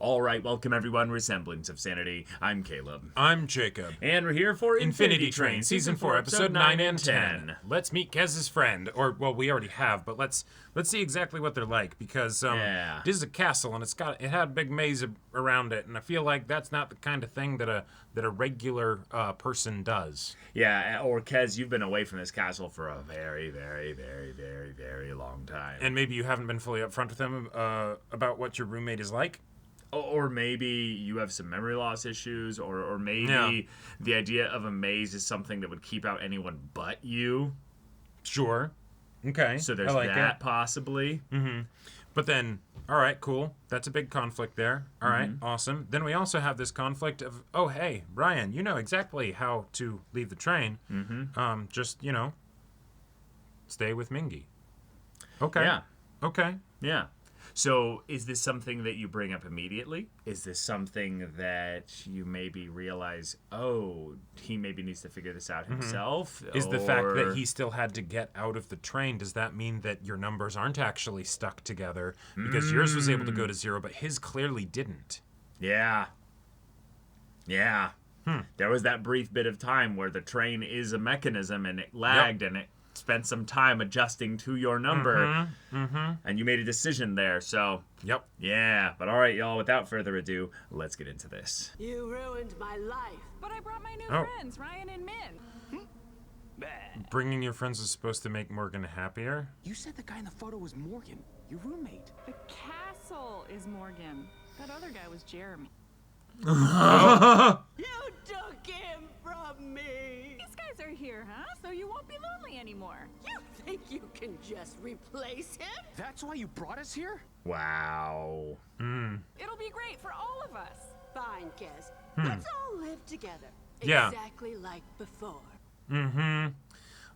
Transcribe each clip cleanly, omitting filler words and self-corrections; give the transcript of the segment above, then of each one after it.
All right, welcome everyone. Semblance of Sanity. I'm Caleb. I'm Jacob. And we're here for Infinity Train, Season 4, Episode 9 and 10. Let's meet Kez's friend. Or, well, we already have, but let's see exactly what they're like. Because this is a castle, and it had a big maze around it. And I feel like that's not the kind of thing that a regular person does. Yeah, or Kez, you've been away from this castle for a very, very, very, very, very long time. And maybe you haven't been fully upfront with them about what your roommate is like. Or maybe you have some memory loss issues, or maybe the idea of a maze is something that would keep out anyone but you. Sure. Okay. So there's that possibly. Mm-hmm. But then, all right, cool. That's a big conflict there. All right, awesome. Then we also have this conflict of, oh, hey, Ryan, you know exactly how to leave the train. Mm-hmm. Just, stay with Mingy. Okay. Yeah. Okay. Yeah. So is this something that you bring up immediately? Is this something that you maybe realize, oh, he maybe needs to figure this out himself? Is the fact that he still had to get out of the train, does that mean that your numbers aren't actually stuck together? Because yours was able to go to 0, but his clearly didn't. Yeah. Yeah. There was that brief bit of time where the train is a mechanism and it lagged and it spent some time adjusting to your number, and you made a decision there, so... Yep. Yeah, but all right, y'all, without further ado, let's get into this. You ruined my life. But I brought my new friends, Ryan and Min. Bringing your friends is supposed to make Morgan happier? You said the guy in the photo was Morgan, your roommate. The castle is Morgan. That other guy was Jeremy. You took him from me. These guys are here, huh? So you won't be lonely anymore. You think you can just replace him? That's why you brought us here? Wow. It'll be great for all of us. Fine, Kez. Let's all live together. Yeah. Exactly like before.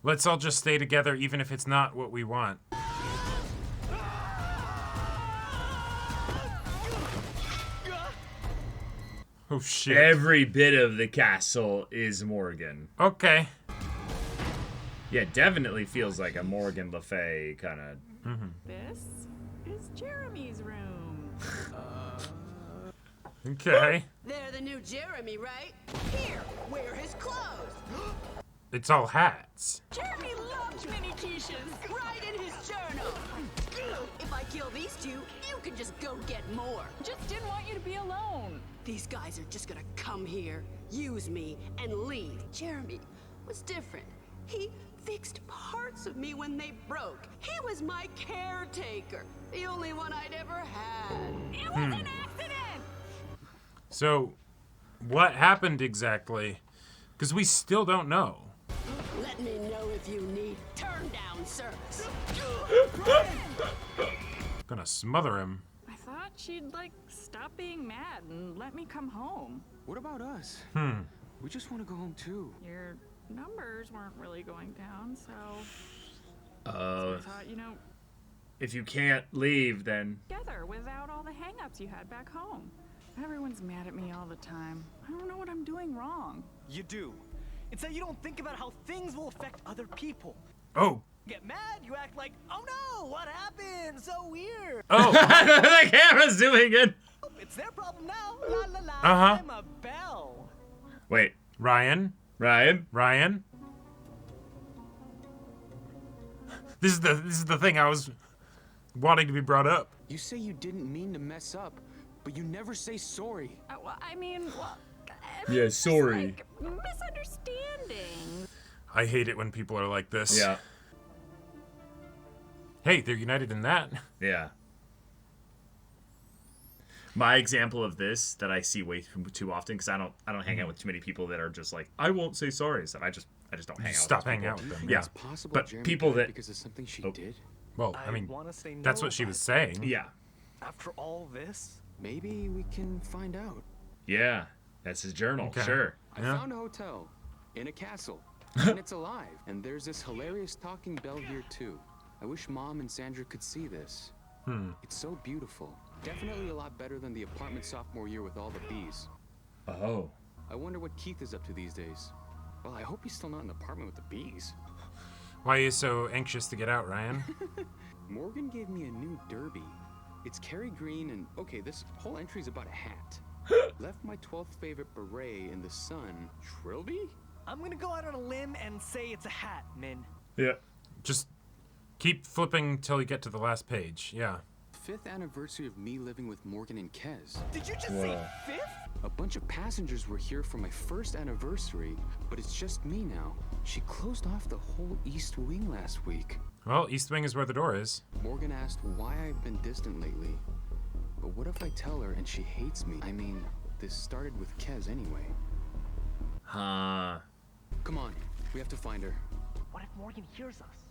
Let's all just stay together even if it's not what we want. Oh, shit. Every bit of the castle is Morgan. Okay. Yeah, definitely feels like a Morgan Le Fay kind of... This is Jeremy's room. Okay. They're the new Jeremy, right? Here, wear his clothes. It's all hats. Jeremy loved mini quiches. Right in his journal. If I kill these two, you can just go get more. Just didn't want you to be alone. These guys are just gonna come here, use me, and leave. Jeremy was different. He fixed parts of me when they broke. He was my caretaker, the only one I'd ever had. It was an accident. So, what happened exactly? Because we still don't know. Let me know if you need turn-down service. Gonna smother him. I thought she'd, stop being mad and let me come home. What about us? We just want to go home too. Your numbers weren't really going down, so I thought, If you can't leave, then... together without all the hang-ups you had back home. Everyone's mad at me all the time. I don't know what I'm doing wrong. You do. It's that you don't think about how things will affect other people. Oh. You get mad, you act like, oh no, what happened? So weird. Oh. The camera's doing it! It's their problem now. La la la. Uh-huh. I'm a bell. Wait, Ryan? Ryan? This is the thing I was wanting to be brought up. You say you didn't mean to mess up, but you never say sorry. Yeah, sorry. Misunderstanding. I hate it when people are like this. Yeah. Hey, they're united in that. Yeah. My example of this that I see way too often, because I don't hang out with too many people that are just like, I won't say sorry and stuff. I just don't hang out. Stop with hanging out with them. Yeah. It's possible But Jeremy people died that- because of something she did. Well, I mean, wanna say no, that's what she was saying. Yeah. After all this, Maybe we can find out. Yeah. That's his journal. Okay. Sure. I Yeah. found a hotel in a castle, and it's alive. And there's this hilarious talking bell here too. I wish Mom and Sandra could see this. It's so beautiful. Definitely a lot better than the apartment sophomore year with all the bees. Oh. I wonder what Keith is up to these days. Well, I hope he's still not in the apartment with the bees. Why are you so anxious to get out, Ryan? Morgan gave me a new derby. It's Carrie Green and, okay, this whole entry's about a hat. Left my 12th favorite beret in the sun. Trilby? I'm gonna go out on a limb and say it's a hat, Min. Yeah. Just keep flipping till you get to the last page. Yeah. 5th anniversary of me living with Morgan and Kez. Did you just say 5th? A bunch of passengers were here for my 1st anniversary, but it's just me now. She closed off the whole East Wing last week. Well, East Wing is where the door is. Morgan asked why I've been distant lately. But what if I tell her and she hates me? I mean, this started with Kez anyway. Huh. Come on, we have to find her. What if Morgan hears us?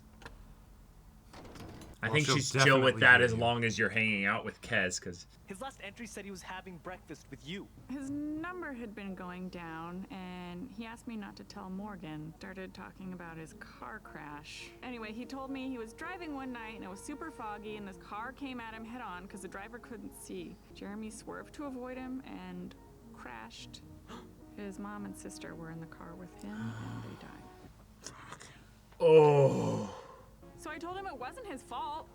I Well, think she'll she's chill with definitely that hear as you. long as you're hanging out with Kez, because... His last entry said he was having breakfast with you. His number had been going down, and he asked me not to tell Morgan. Started talking about his car crash. Anyway, he told me he was driving one night, and it was super foggy, and this car came at him head-on because the driver couldn't see. Jeremy swerved to avoid him and crashed. His mom and sister were in the car with him, and they died. Oh. So I told him it wasn't his fault.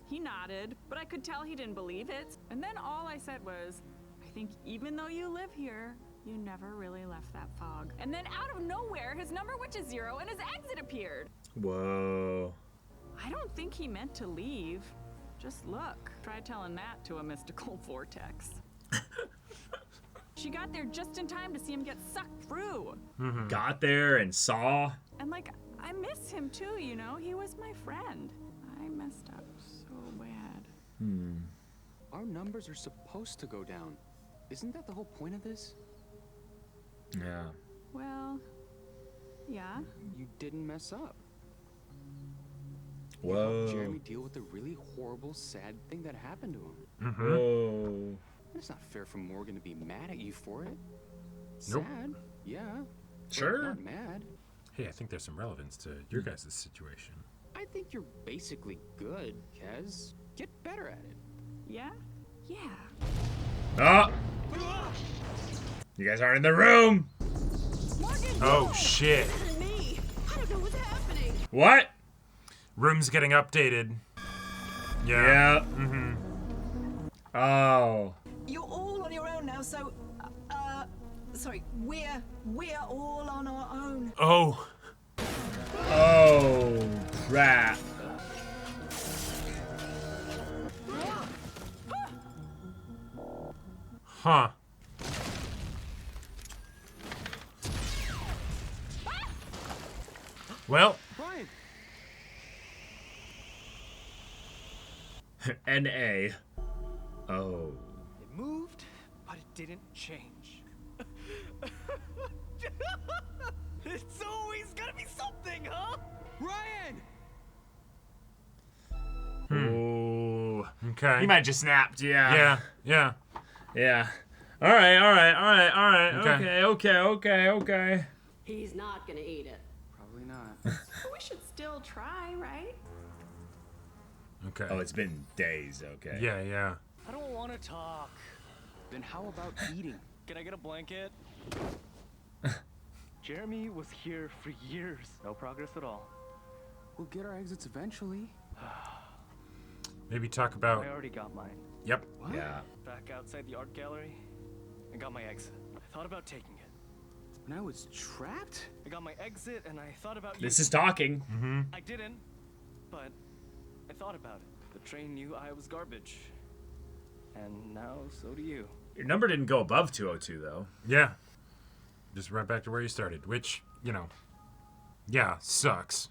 He nodded, but I could tell he didn't believe it. And then all I said was, I think even though you live here, you never really left that fog. And then out of nowhere, his number went to 0 and his exit appeared. Whoa. I don't think he meant to leave. Just look. Try telling that to a mystical vortex. She got there just in time to see him get sucked through. Got there and saw. And like, I miss him too, you know? He was my friend. I messed up so bad. Our numbers are supposed to go down. Isn't that the whole point of this? Yeah. Well, yeah. You didn't mess up. Whoa. You helped Jeremy deal with the really horrible, sad thing that happened to him. Whoa. It's not fair for Morgan to be mad at you for it. Nope. Sad, yeah. but Sure. Not mad. Hey, I think there's some relevance to your guys' situation. I think you're basically good, Kez. Get better at it. Yeah? Yeah. Oh. You guys aren't in the room. Morgan, Oh, no! shit. This isn't me. I don't know what's happening. What? Room's getting updated. Yeah. Yeah. Oh. You're all on your own now, so, sorry, we're all on our own. Oh. Oh, crap. Huh. Well, Brian! N.A. Oh. It moved, but it didn't change. It's always gotta be something, huh? Ryan! Ooh. okay. He might have just snapped, yeah. Yeah, yeah. Yeah. All right. Okay. Okay. He's not gonna eat it. Probably not. But we should still try, right? Okay. Oh, it's been days, okay. Yeah, yeah. I don't want to talk. Then how about eating? Can I get a blanket? Jeremy was here for years. No progress at all. We'll get our exits eventually. Maybe talk about. I already got mine. Yep. What? Yeah. Back outside the art gallery, I got my exit. I thought about taking it. When I was trapped? I got my exit and I thought about This you. is talking. I didn't, but I thought about it. The train knew I was garbage. And now so do you. Your number didn't go above 202, though. Yeah. Just right back to where you started, which, you know, yeah, sucks.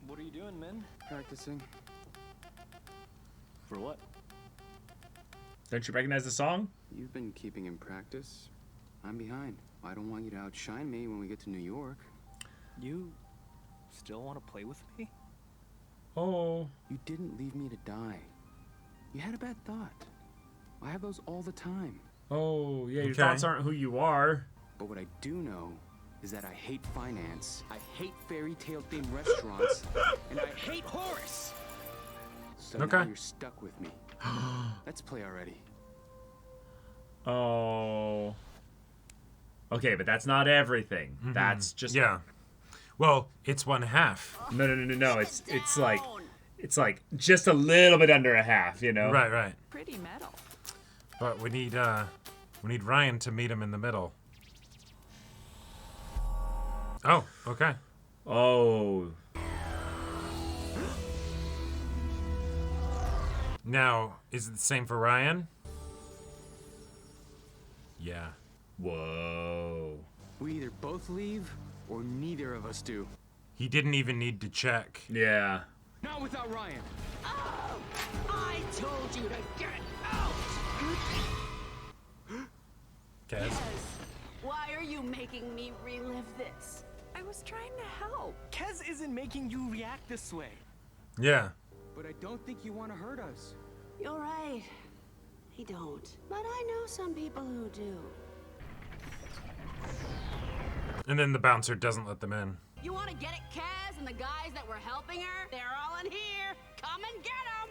What are you doing, Min? Practicing. For what? Don't you recognize the song? You've been keeping in practice. I'm behind. I don't want you to outshine me when we get to New York. You still want to play with me? Oh. You didn't leave me to die. You had a bad thought. I have those all the time. Oh, yeah, your Okay. thoughts aren't who you are. But what I do know is that I hate finance, I hate fairy tale themed restaurants, and I hate Horace! So now Okay. you're stuck with me. Let's play already. Oh. Okay, but that's not everything. That's just... Yeah. Well, it's 1/2. No. It's like just a little bit under a half, you know? Right. Pretty metal. But we need Ryan to meet him in the middle. Oh, okay. Oh. Now, is it the same for Ryan? Yeah. Whoa. We either both leave or neither of us do. He didn't even need to check. Yeah. Not without Ryan. Oh, I told you to get out! Kez? Yes. Why are you making me relive this? I was trying to help. Kez isn't making you react this way. Yeah. But I don't think you want to hurt us. You're right. I don't. But I know some people who do. And then the bouncer doesn't let them in. You want to get at Kaz and the guys that were helping her? They're all in here. Come and get them.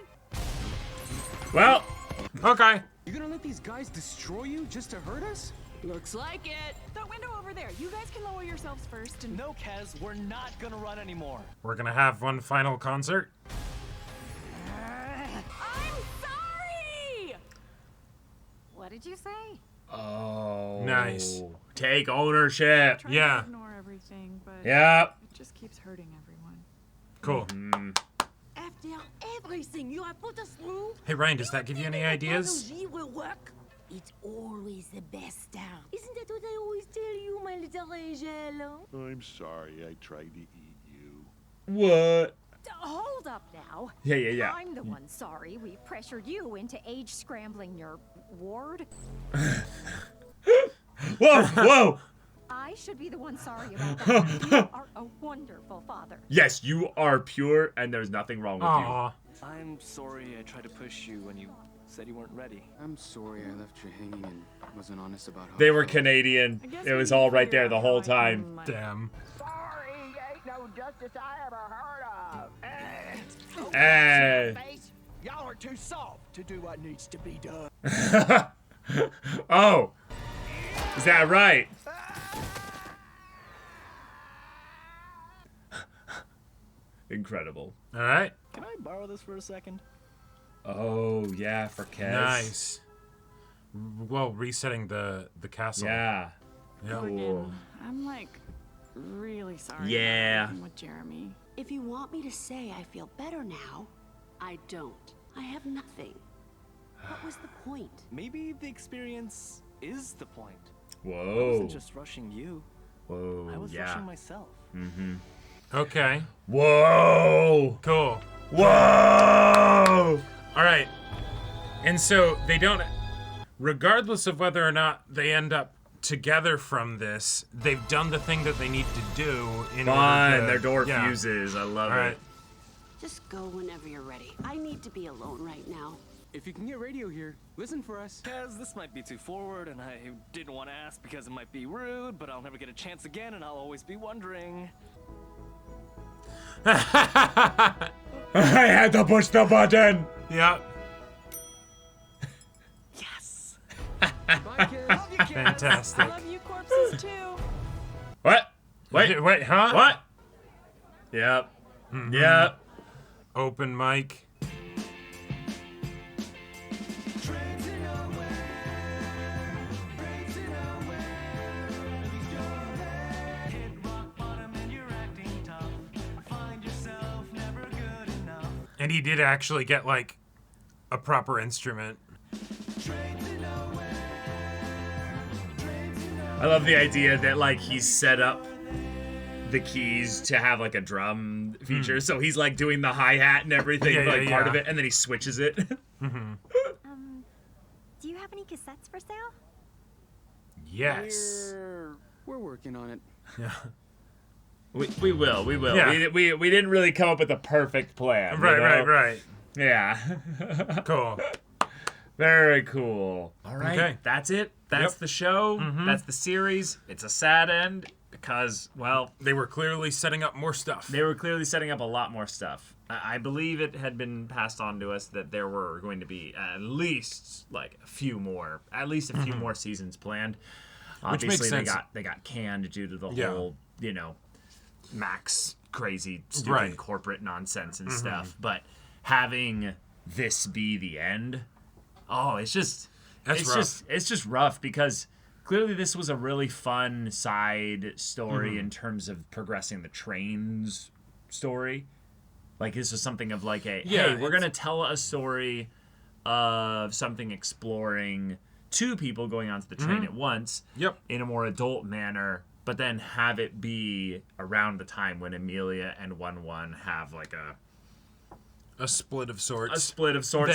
Well. Okay. You gonna let these guys destroy you just to hurt us? Looks like it. That window over there. You guys can lower yourselves first and... No, Kez, we're not gonna run anymore. We're gonna have one final concert. I'm sorry! What did you say? Oh. Nice. Take ownership. Trying Yeah. to ignore everything, but Yep. it just keeps hurting everyone. Cool. After everything you have put us through, Hey, Ryan, does that give you any ideas? apology will work. It's always the best time. Isn't that what I always tell you, my little Angel? I'm sorry I tried to eat you. What? Hold up now. Yeah. I'm the one sorry we pressured you into age scrambling your ward. Whoa. I should be the one sorry about that. You are a wonderful father. Yes, you are pure, and there's nothing wrong with Aw. I'm sorry I tried to push you when you said you weren't ready. I'm sorry I left you hanging and wasn't honest about how you. They I were felt. Canadian. I guess It we was need to all right figure there out the how whole I can, time. like- Damn. Sorry, ain't no justice I ever heard of. Hey. Y'all are too soft to do what needs to be done. Oh. Is that right? Incredible. All right. Can I borrow this for a second? Oh, yeah, for Kez. Nice. Well, resetting the castle. Yeah. Yeah. Cool. I'm like really sorry Yeah. about everything with Jeremy. If you want me to say I feel better now, I don't. I have nothing. What was the point? Maybe the experience is the point. I Whoa. wasn't just rushing you. Whoa. I was Yeah. rushing myself. Okay. Whoa. Cool. Whoa. All right. And so they don't, regardless of whether or not they end up together from this, they've done the thing that they need to do in order Fun. to... Their door yeah. fuses. I love All it. right. Just go whenever you're ready. I need to be alone right now. If you can get radio here, listen for us. Kez, this might be too forward, and I didn't want to ask because it might be rude, but I'll never get a chance again, and I'll always be wondering. I had to push the button. Yep. Yes! Bye, kids. Fantastic. Love you corpses too. What? Wait. Wait, huh? What? Yep. Yep. Open mic. Hit rock bottom and you're acting tough. Find yourself never good enough. And he did actually get, like, a proper instrument. I love the idea that like he's set up the keys to have like a drum feature, so he's like doing the hi-hat and everything Yeah, for like yeah, part yeah. of it, and then he switches it. Do you have any cassettes for sale? Yes. We're working on it. Yeah. we will. Yeah. We didn't really come up with a perfect plan. you know? Right. Yeah. Cool. Very cool. All right. Okay. That's it. That's Yep. the show. That's the series. It's a sad end because, well, They were clearly setting up more stuff. they were clearly setting up a lot more stuff. I believe it had been passed on to us that there were going to be at least like a few more seasons planned. Which makes Obviously, sense. they got canned due to the Yeah. whole, Max crazy, stupid Right. corporate nonsense and stuff. But having this be the end, it's just rough because clearly this was a really fun side story in terms of progressing the train's story. Like this was something of like hey, we're gonna tell a story of something exploring two people going onto the train at once in a more adult manner, but then have it be around the time when Amelia and 1-1 have like a split of sorts.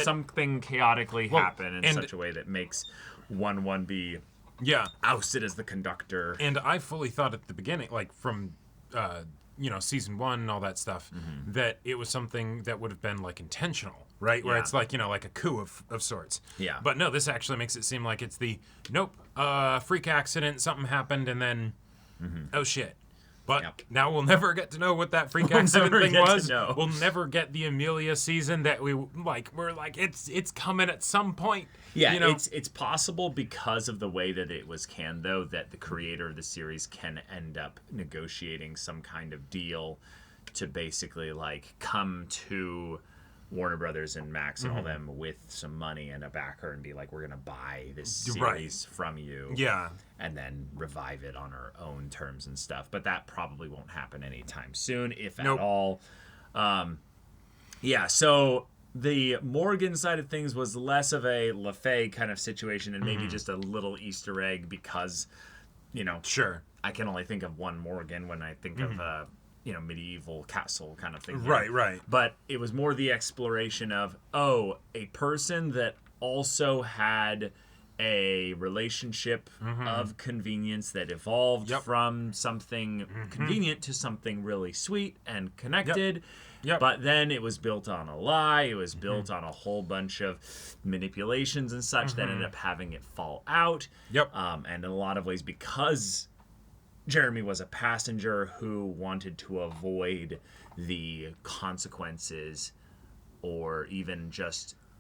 Something chaotically happen in such a way that makes 1-1 be ousted as the conductor. And I fully thought at the beginning, like from season 1 and all that stuff, that it was something that would have been like intentional, right? Where it's like, like a coup of sorts. Yeah. But no, this actually makes it seem like it's freak accident, something happened, and then, oh shit. But now we'll never get to know what that freak accident thing was. We'll never get the Amelia season that we're like, it's coming at some point. Yeah, it's possible because of the way that it was canned, though, that the creator of the series can end up negotiating some kind of deal to basically like come to Warner Brothers and Max and all them with some money and a backer and be like, we're gonna buy this series from you, and then revive it on our own terms and stuff. But that probably won't happen anytime soon, if at all. So the Morgan side of things was less of a LaFay kind of situation and maybe just a little Easter egg because, I can only think of one Morgan when I think of medieval castle kind of thing. Right. But it was more the exploration of, a person that also had a relationship of convenience that evolved from something convenient to something really sweet and connected. But then it was built on a lie. It was built on a whole bunch of manipulations and such that ended up having it fall out. And in a lot of ways, because Jeremy was a passenger who wanted to avoid the consequences or even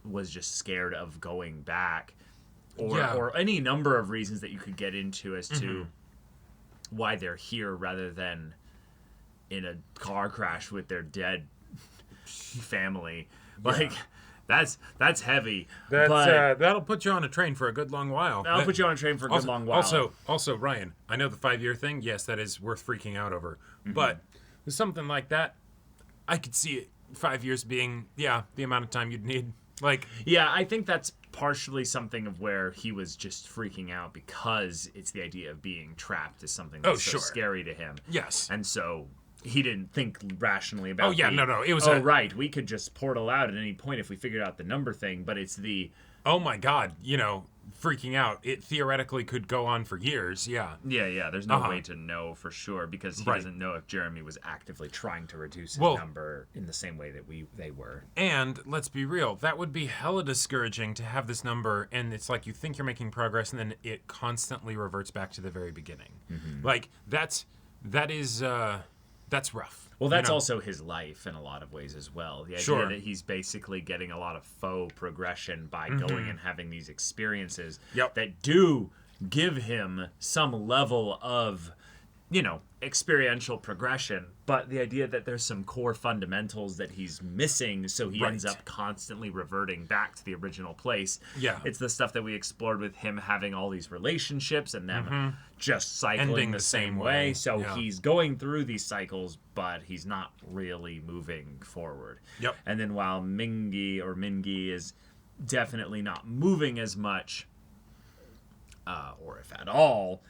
was just scared of going back or any number of reasons that you could get into as to why they're here rather than in a car crash with their dead family. Like that's heavy. That'll put you on a train for a good long while. Long while. Also, Ryan, I know the 5-year thing. Yes, that is worth freaking out over. But with something like that, I could see it 5 years being the amount of time you'd need. I think that's partially something of where he was just freaking out because it's the idea of being trapped is something that's so scary to him. Yes. And so he didn't think rationally about it was right, we could just portal out at any point if we figured out the number thing, but it's the oh my god, freaking out. It theoretically could go on for years. There's no way to know for sure because he doesn't know if Jeremy was actively trying to reduce his number in the same way that they were. And let's be real, that would be hella discouraging to have this number and it's like you think you're making progress and then it constantly reverts back to the very beginning. Like that's rough. Well, that's also his life in a lot of ways as well. The idea that he's basically getting a lot of faux progression by going and having these experiences that do give him some level of, experiential progression. But the idea that there's some core fundamentals that he's missing, so he ends up constantly reverting back to the original place. It's the stuff that we explored with him having all these relationships and them just cycling ending the same way. So he's going through these cycles, but he's not really moving forward. And then while Mingi is definitely not moving as much, or if at all,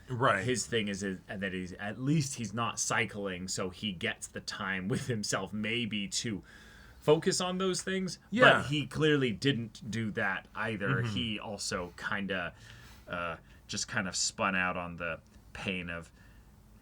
his thing is that he's not cycling, so he gets the time with himself maybe to focus on those things. But he clearly didn't do that either. He also kind of spun out on the pain of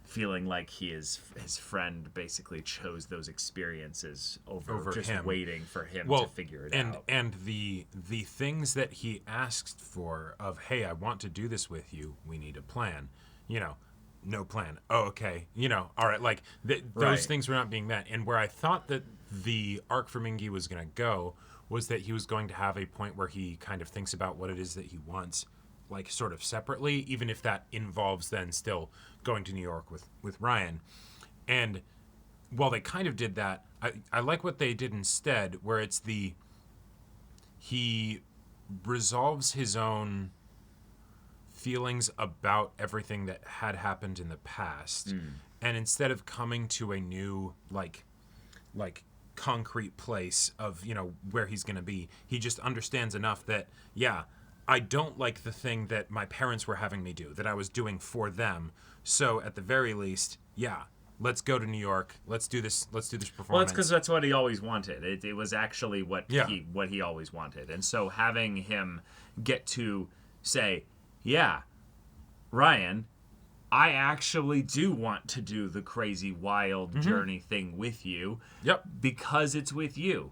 feeling like his friend basically chose those experiences over just him. Waiting for him to figure it out. And the things that he asked for of, hey, I want to do this with you, we need a plan. No plan. Oh, okay. All right. Those things were not being met. And where I thought that the arc for Mingi was going to go was that he was going to have a point where he kind of thinks about what it is that he wants, sort of separately, even if that involves then still going to New York with Ryan. And while they kind of did that, I like what they did instead, where it's he resolves his own feelings about everything that had happened in the past, and instead of coming to a new like concrete place of where he's going to be, he just understands enough that I don't like the thing that my parents were having me do, that I was doing for them. So at the very least, let's go to New York. Let's do this performance. Well, that's because that's what he always wanted. It was actually what he always wanted. And so having him get to say, Ryan, I actually do want to do the crazy wild journey thing with you. Yep. Because it's with you.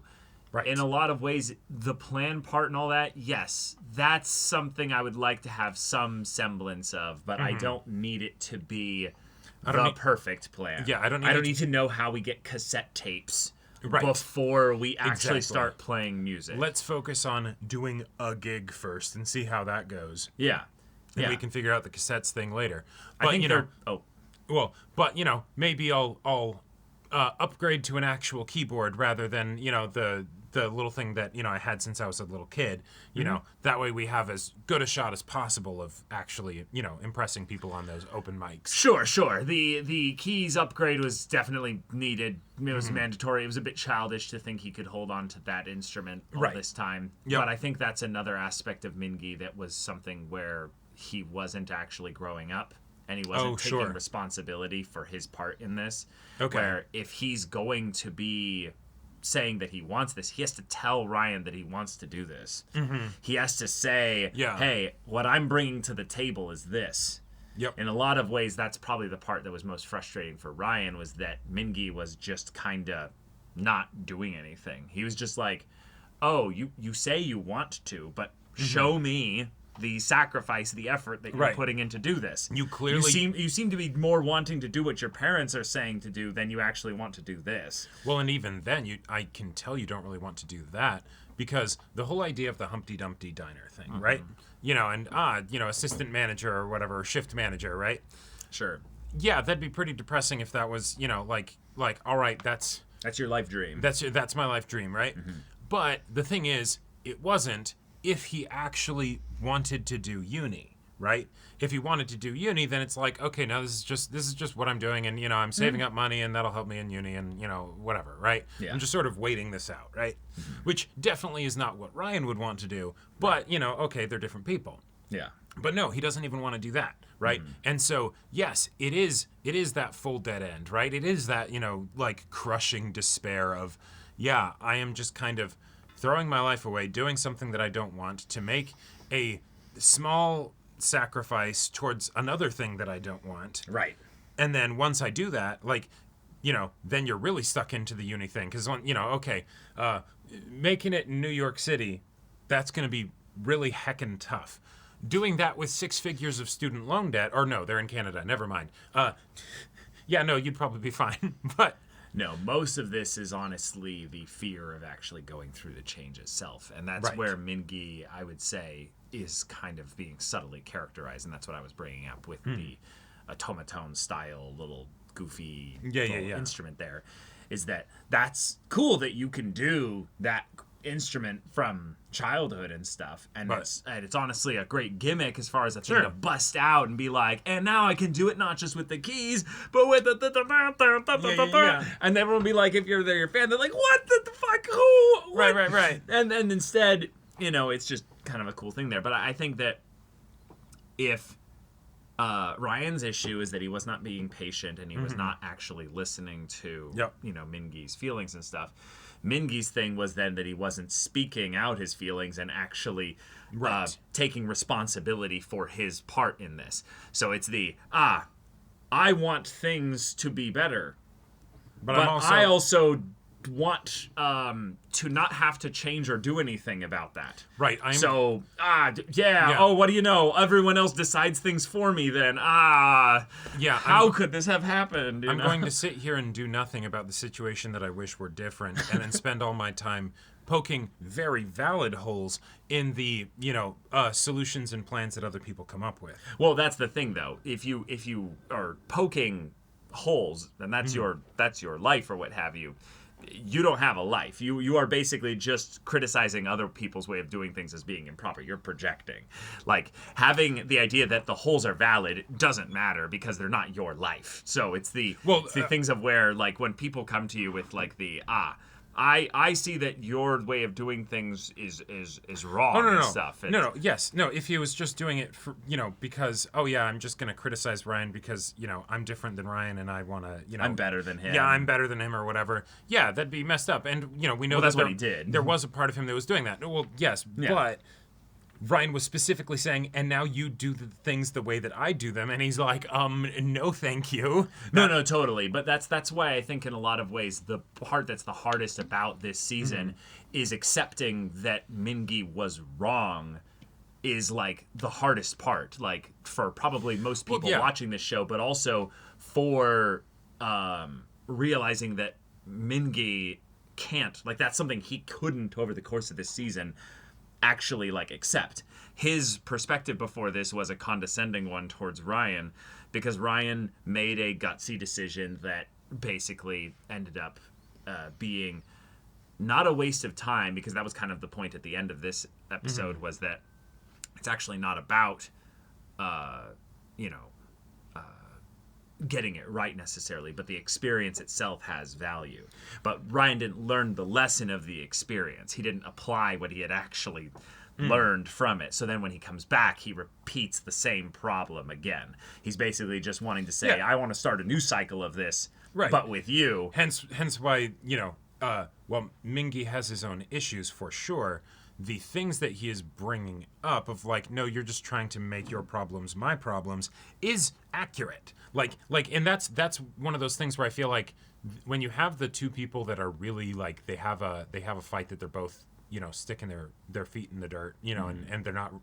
Right. In a lot of ways, the plan part and all that, yes, that's something I would like to have some semblance of, but I don't need it to be the perfect plan. Yeah, I don't need to know how we get cassette tapes before we actually start playing music. Let's focus on doing a gig first and see how that goes. Yeah. And we can figure out the cassettes thing later. But, I think maybe I'll upgrade to an actual keyboard rather than, the little thing that, I had since I was a little kid. That way we have as good a shot as possible of actually, impressing people on those open mics. Sure. The keys upgrade was definitely needed. It was mandatory. It was a bit childish to think he could hold on to that instrument all this time. Yep. But I think that's another aspect of Mingi that was something where he wasn't actually growing up. And he wasn't taking responsibility for his part in this. Okay. Where if he's going to be saying that he wants this, he has to tell Ryan that he wants to do this. He has to say, hey, what I'm bringing to the table is this. Yep. In a lot of ways, that's probably the part that was most frustrating for Ryan, was that Mingi was just kind of not doing anything. He was just like, oh, you say you want to, but show me the sacrifice, the effort that you're putting in to do this. You clearly you seem to be more wanting to do what your parents are saying to do than you actually want to do this. Well, and even then, I can tell you don't really want to do that, because the whole idea of the Humpty Dumpty diner thing, right? Assistant manager or whatever, or shift manager, right? Sure. Yeah, that'd be pretty depressing if that was, like all right, that's your life dream. That's my life dream, right? But the thing is, it wasn't. If he actually wanted to do uni, right? If he wanted to do uni, then it's like, okay, now this is just what I'm doing, and I'm saving up money, and that'll help me in uni, and whatever, right? Yeah. I'm just sort of waiting this out, right? Which definitely is not what Ryan would want to do, but okay, they're different people. Yeah. But no, he doesn't even want to do that, right? And so, yes, it is that full dead end, right? It is that, crushing despair of, I am just kind of throwing my life away, doing something that I don't want to make a small sacrifice towards another thing that I don't want. Right. And then once I do that, then you're really stuck into the uni thing. Because, making it in New York City, that's going to be really heckin' tough. Doing that with 6 figures of student loan debt, or no, they're in Canada, never mind. You'd probably be fine. But no, most of this is honestly the fear of actually going through the change itself. And that's where Mingi, I would say, is kind of being subtly characterized. And that's what I was bringing up with the automaton style little goofy instrument there. Is that's cool that you can do that instrument from childhood and stuff, and it's honestly a great gimmick as far as a thing to bust out and be like, and now I can do it not just with the keys but with the and everyone will be like, if you're your fan, they're like, what the fuck, who, what? Right. And then instead, it's just kind of a cool thing there. But I think that if Ryan's issue is that he was not being patient and he was not actually listening to Mingi's feelings and stuff. Mingi's thing was then that he wasn't speaking out his feelings and actually taking responsibility for his part in this. So it's I want things to be better, but I also want to not have to change or do anything about that. Right. Oh, what do you know? Everyone else decides things for me then. How could this have happened? I'm going to sit here and do nothing about the situation that I wish were different, and then spend all my time poking very valid holes in the, solutions and plans that other people come up with. Well, that's the thing, though. If you are poking holes, and that's your life or what have you. You don't have a life. You are basically just criticizing other people's way of doing things as being improper. You're projecting. Like, having the idea that the holes are valid doesn't matter because they're not your life. So it's the things of where, like, when people come to you with like I see that your way of doing things is wrong and stuff. If he was just doing it for, because, I'm just going to criticize Ryan because, I'm different than Ryan and I want to, I'm better than him. Yeah, I'm better than him or whatever. Yeah, that'd be messed up. And, we know that's what he did. There was a part of him that was doing that. Well, yes, but Ryan was specifically saying, and now you do the things the way that I do them. And he's like, no, thank you. No, totally. But that's why I think in a lot of ways, the part that's the hardest about this season is accepting that Mingi was wrong is like the hardest part, like for probably most people watching this show, but also for realizing that Mingi can't, like that's something he couldn't over the course of this season actually like accept. His perspective before this was a condescending one towards Ryan because Ryan made a gutsy decision that basically ended up being not a waste of time, because that was kind of the point at the end of this episode was that it's actually not about getting it right necessarily, but the experience itself has value. But Ryan didn't learn the lesson of the experience. He didn't apply what he had actually learned from it. So then when he comes back, he repeats the same problem again. He's basically just wanting to say, I want to start a new cycle of this, but with you. Hence why, Mingi has his own issues for sure. The things that he is bringing up of like, no, you're just trying to make your problems my problems is accurate. And that's one of those things where I feel like when you have the two people that are really like they have a fight that they're both sticking their feet in the dirt, and they're not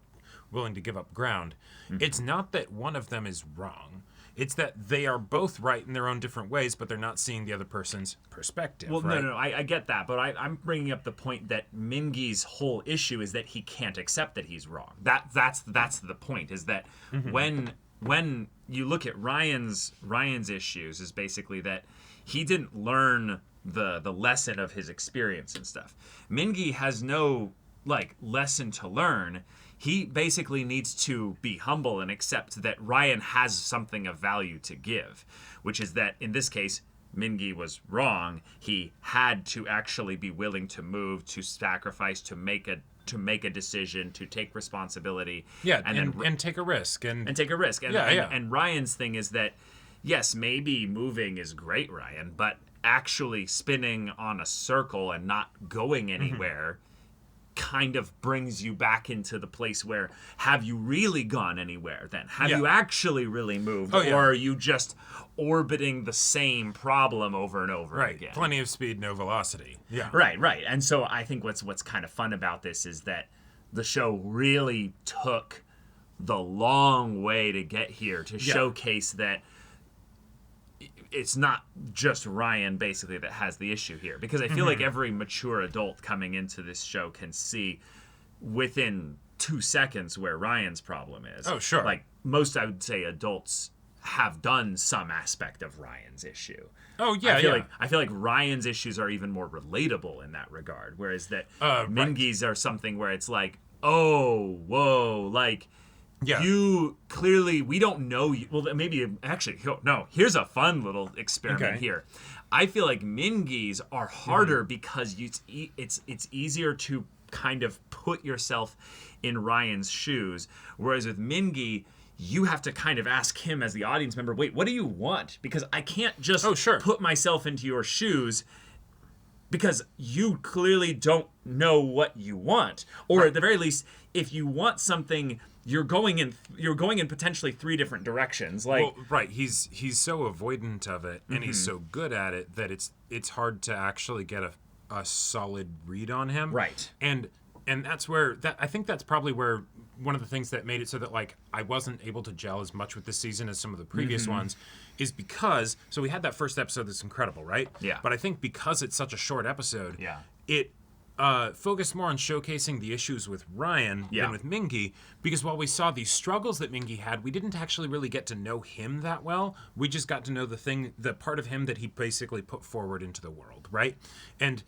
willing to give up ground. It's not that one of them is wrong. It's that they are both right in their own different ways, but they're not seeing the other person's perspective. Well, right? no, I get that, but I'm bringing up the point that Mingi's whole issue is that he can't accept that he's wrong. That's the point. Is that when you look at Ryan's issues, is basically that he didn't learn the lesson of his experience and stuff. Mingi has no lesson to learn. He basically needs to be humble and accept that Ryan has something of value to give, which is that in this case, Mingi was wrong. He had to actually be willing to move, to sacrifice, to make a decision, to take responsibility. Yeah, and take a risk. And take a risk. And Ryan's thing is that, yes, maybe moving is great, Ryan, but actually spinning on a circle and not going anywhere kind of brings you back into the place where, have you really gone anywhere then? Have you actually really moved? Or are you just orbiting the same problem over and over again? Plenty of speed, no velocity. Yeah. Right. And so I think what's kind of fun about this is that the show really took the long way to get here to showcase that it's not just Ryan basically that has the issue here, because I feel like every mature adult coming into this show can see within 2 seconds where Ryan's problem is. Oh, sure. Like most, I would say, adults have done some aspect of Ryan's issue. Oh yeah, I feel like Ryan's issues are even more relatable in that regard, whereas that Mingi's are something where it's like, oh, whoa, like. Yeah. You clearly, we don't know you. Well, maybe actually, no. Here's a fun little experiment here. I feel like Mingi's are harder because it's easier to kind of put yourself in Ryan's shoes, whereas with Mingi, you have to kind of ask him as the audience member, wait, what do you want? Because I can't just put myself into your shoes, because you clearly don't know what you want, or at the very least, if you want something, you're going in potentially 3 different directions. He's so avoidant of it, and he's so good at it that it's hard to actually get a solid read on him. Right. And that's where I think that's probably where one of the things that made it so that I wasn't able to gel as much with this season as some of the previous ones is because we had that first episode that's incredible, right? Yeah. But I think because it's such a short episode, it focused more on showcasing the issues with Ryan than with Mingy, because while we saw these struggles that Mingy had, we didn't actually really get to know him that well. We just got to know the part of him that he basically put forward into the world, right? And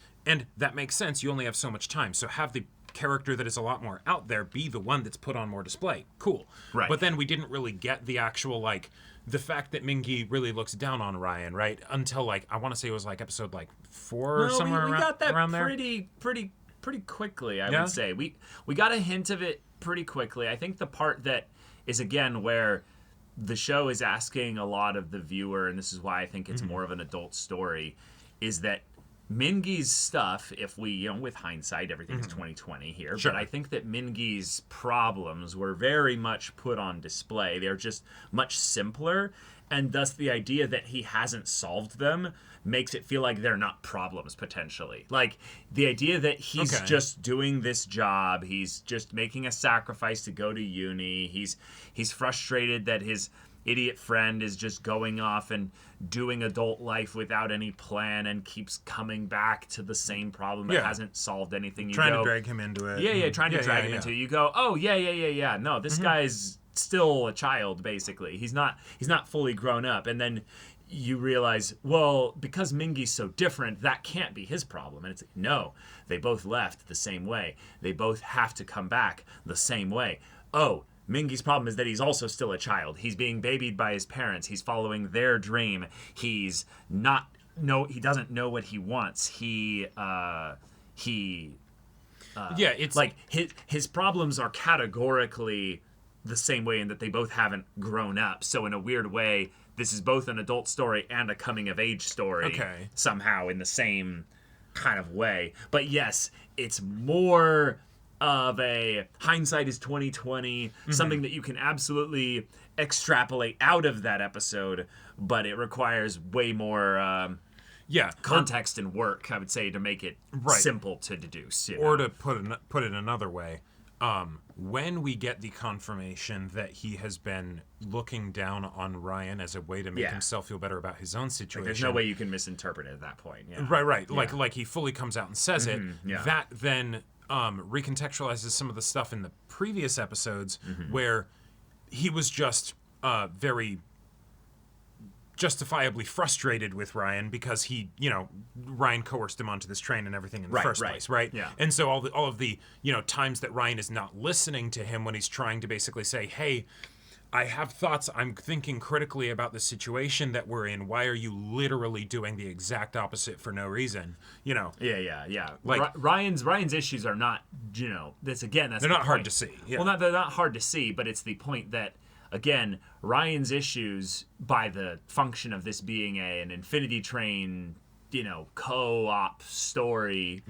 that makes sense. You only have so much time, so have the character that is a lot more out there be the one that's put on more display. Cool. Right. But then we didn't really get the actual, like, the fact that Mingy really looks down on Ryan, right? Until, like, I want to say it was, like, episode, like, 4 or somewhere we got that around there. pretty quickly, I would say. We got a hint of it pretty quickly. I think the part that is, again, where the show is asking a lot of the viewer, and this is why I think it's more of an adult story, is that Mingy's stuff, if we, with hindsight, everything is 2020 here, Sure. but I think that Mingy's problems were very much put on display. They're just much simpler, and thus the idea that he hasn't solved them makes it feel like they're not problems, potentially. Like, the idea that he's just doing this job, he's just making a sacrifice to go to uni, he's frustrated that his idiot friend is just going off and doing adult life without any plan and keeps coming back to the same problem that hasn't solved anything. Trying to drag him into it. Trying to drag him into it. You go, oh, yeah. No, this guy's still a child, basically. He's not fully grown up. And then you realize, well, because Mingy's so different, that can't be his problem. And it's like, no, they both left the same way. They both have to come back the same way. Oh, Mingy's problem is that he's also still a child. He's being babied by his parents. He's following their dream. He doesn't know what he wants. It's like his problems are categorically the same way in that they both haven't grown up. So in a weird way, this is both an adult story and a coming of age story somehow in the same kind of way. But yes, it's more of a hindsight is 2020, something that you can absolutely extrapolate out of that episode, but it requires way more context and work, I would say, to make it simple to deduce. Or to put it another way, when we get the confirmation that he has been looking down on Ryan as a way to make himself feel better about his own situation, there's no way you can misinterpret it at that point. Right. Yeah. Like he fully comes out and says it. That then recontextualizes some of the stuff in the previous episodes where he was just very justifiably frustrated with Ryan because Ryan coerced him onto this train and everything in the first place, right? Yeah. And so all of the times that Ryan is not listening to him when he's trying to basically say, hey, I have thoughts, I'm thinking critically about the situation that we're in. Why are you literally doing the exact opposite for no reason? Yeah. Like Ryan's issues are not, that's they're not hard to see. Yeah. Well, they're not hard to see, but it's the point that, again, Ryan's issues, by the function of this being an Infinity Train, co-op story,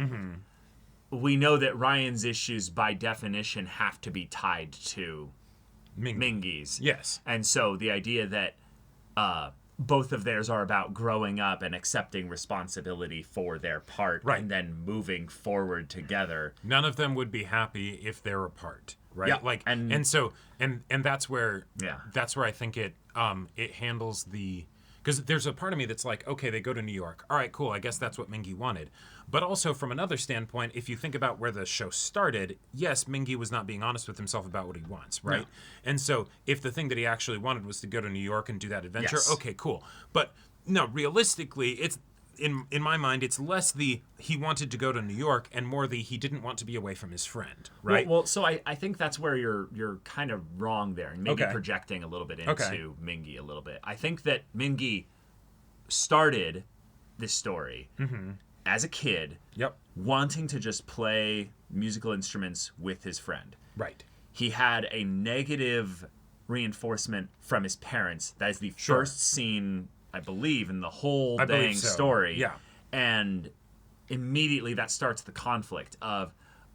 we know that Ryan's issues, by definition, have to be tied to Mingy's. Yes. And so the idea that both of theirs are about growing up and accepting responsibility for their part and then moving forward together. None of them would be happy if they're apart, right? Yeah. Like and that's where I think it handles the, because there's a part of me that's like, okay, they go to New York. All right, cool. I guess that's what Mingy wanted. But also from another standpoint, if you think about where the show started, yes, Mingy was not being honest with himself about what he wants, right? No. And so if the thing that he actually wanted was to go to New York and do that adventure, okay, cool. But no, realistically, it's in my mind, it's less the he wanted to go to New York and more the he didn't want to be away from his friend, right? Well, so I think that's where you're kind of wrong there, and maybe projecting a little bit into Mingy a little bit. I think that Mingy started this story as a kid, wanting to just play musical instruments with his friend. Right. He had a negative reinforcement from his parents. That is the first scene, I believe, in the whole dang story. Yeah. And immediately that starts the conflict of,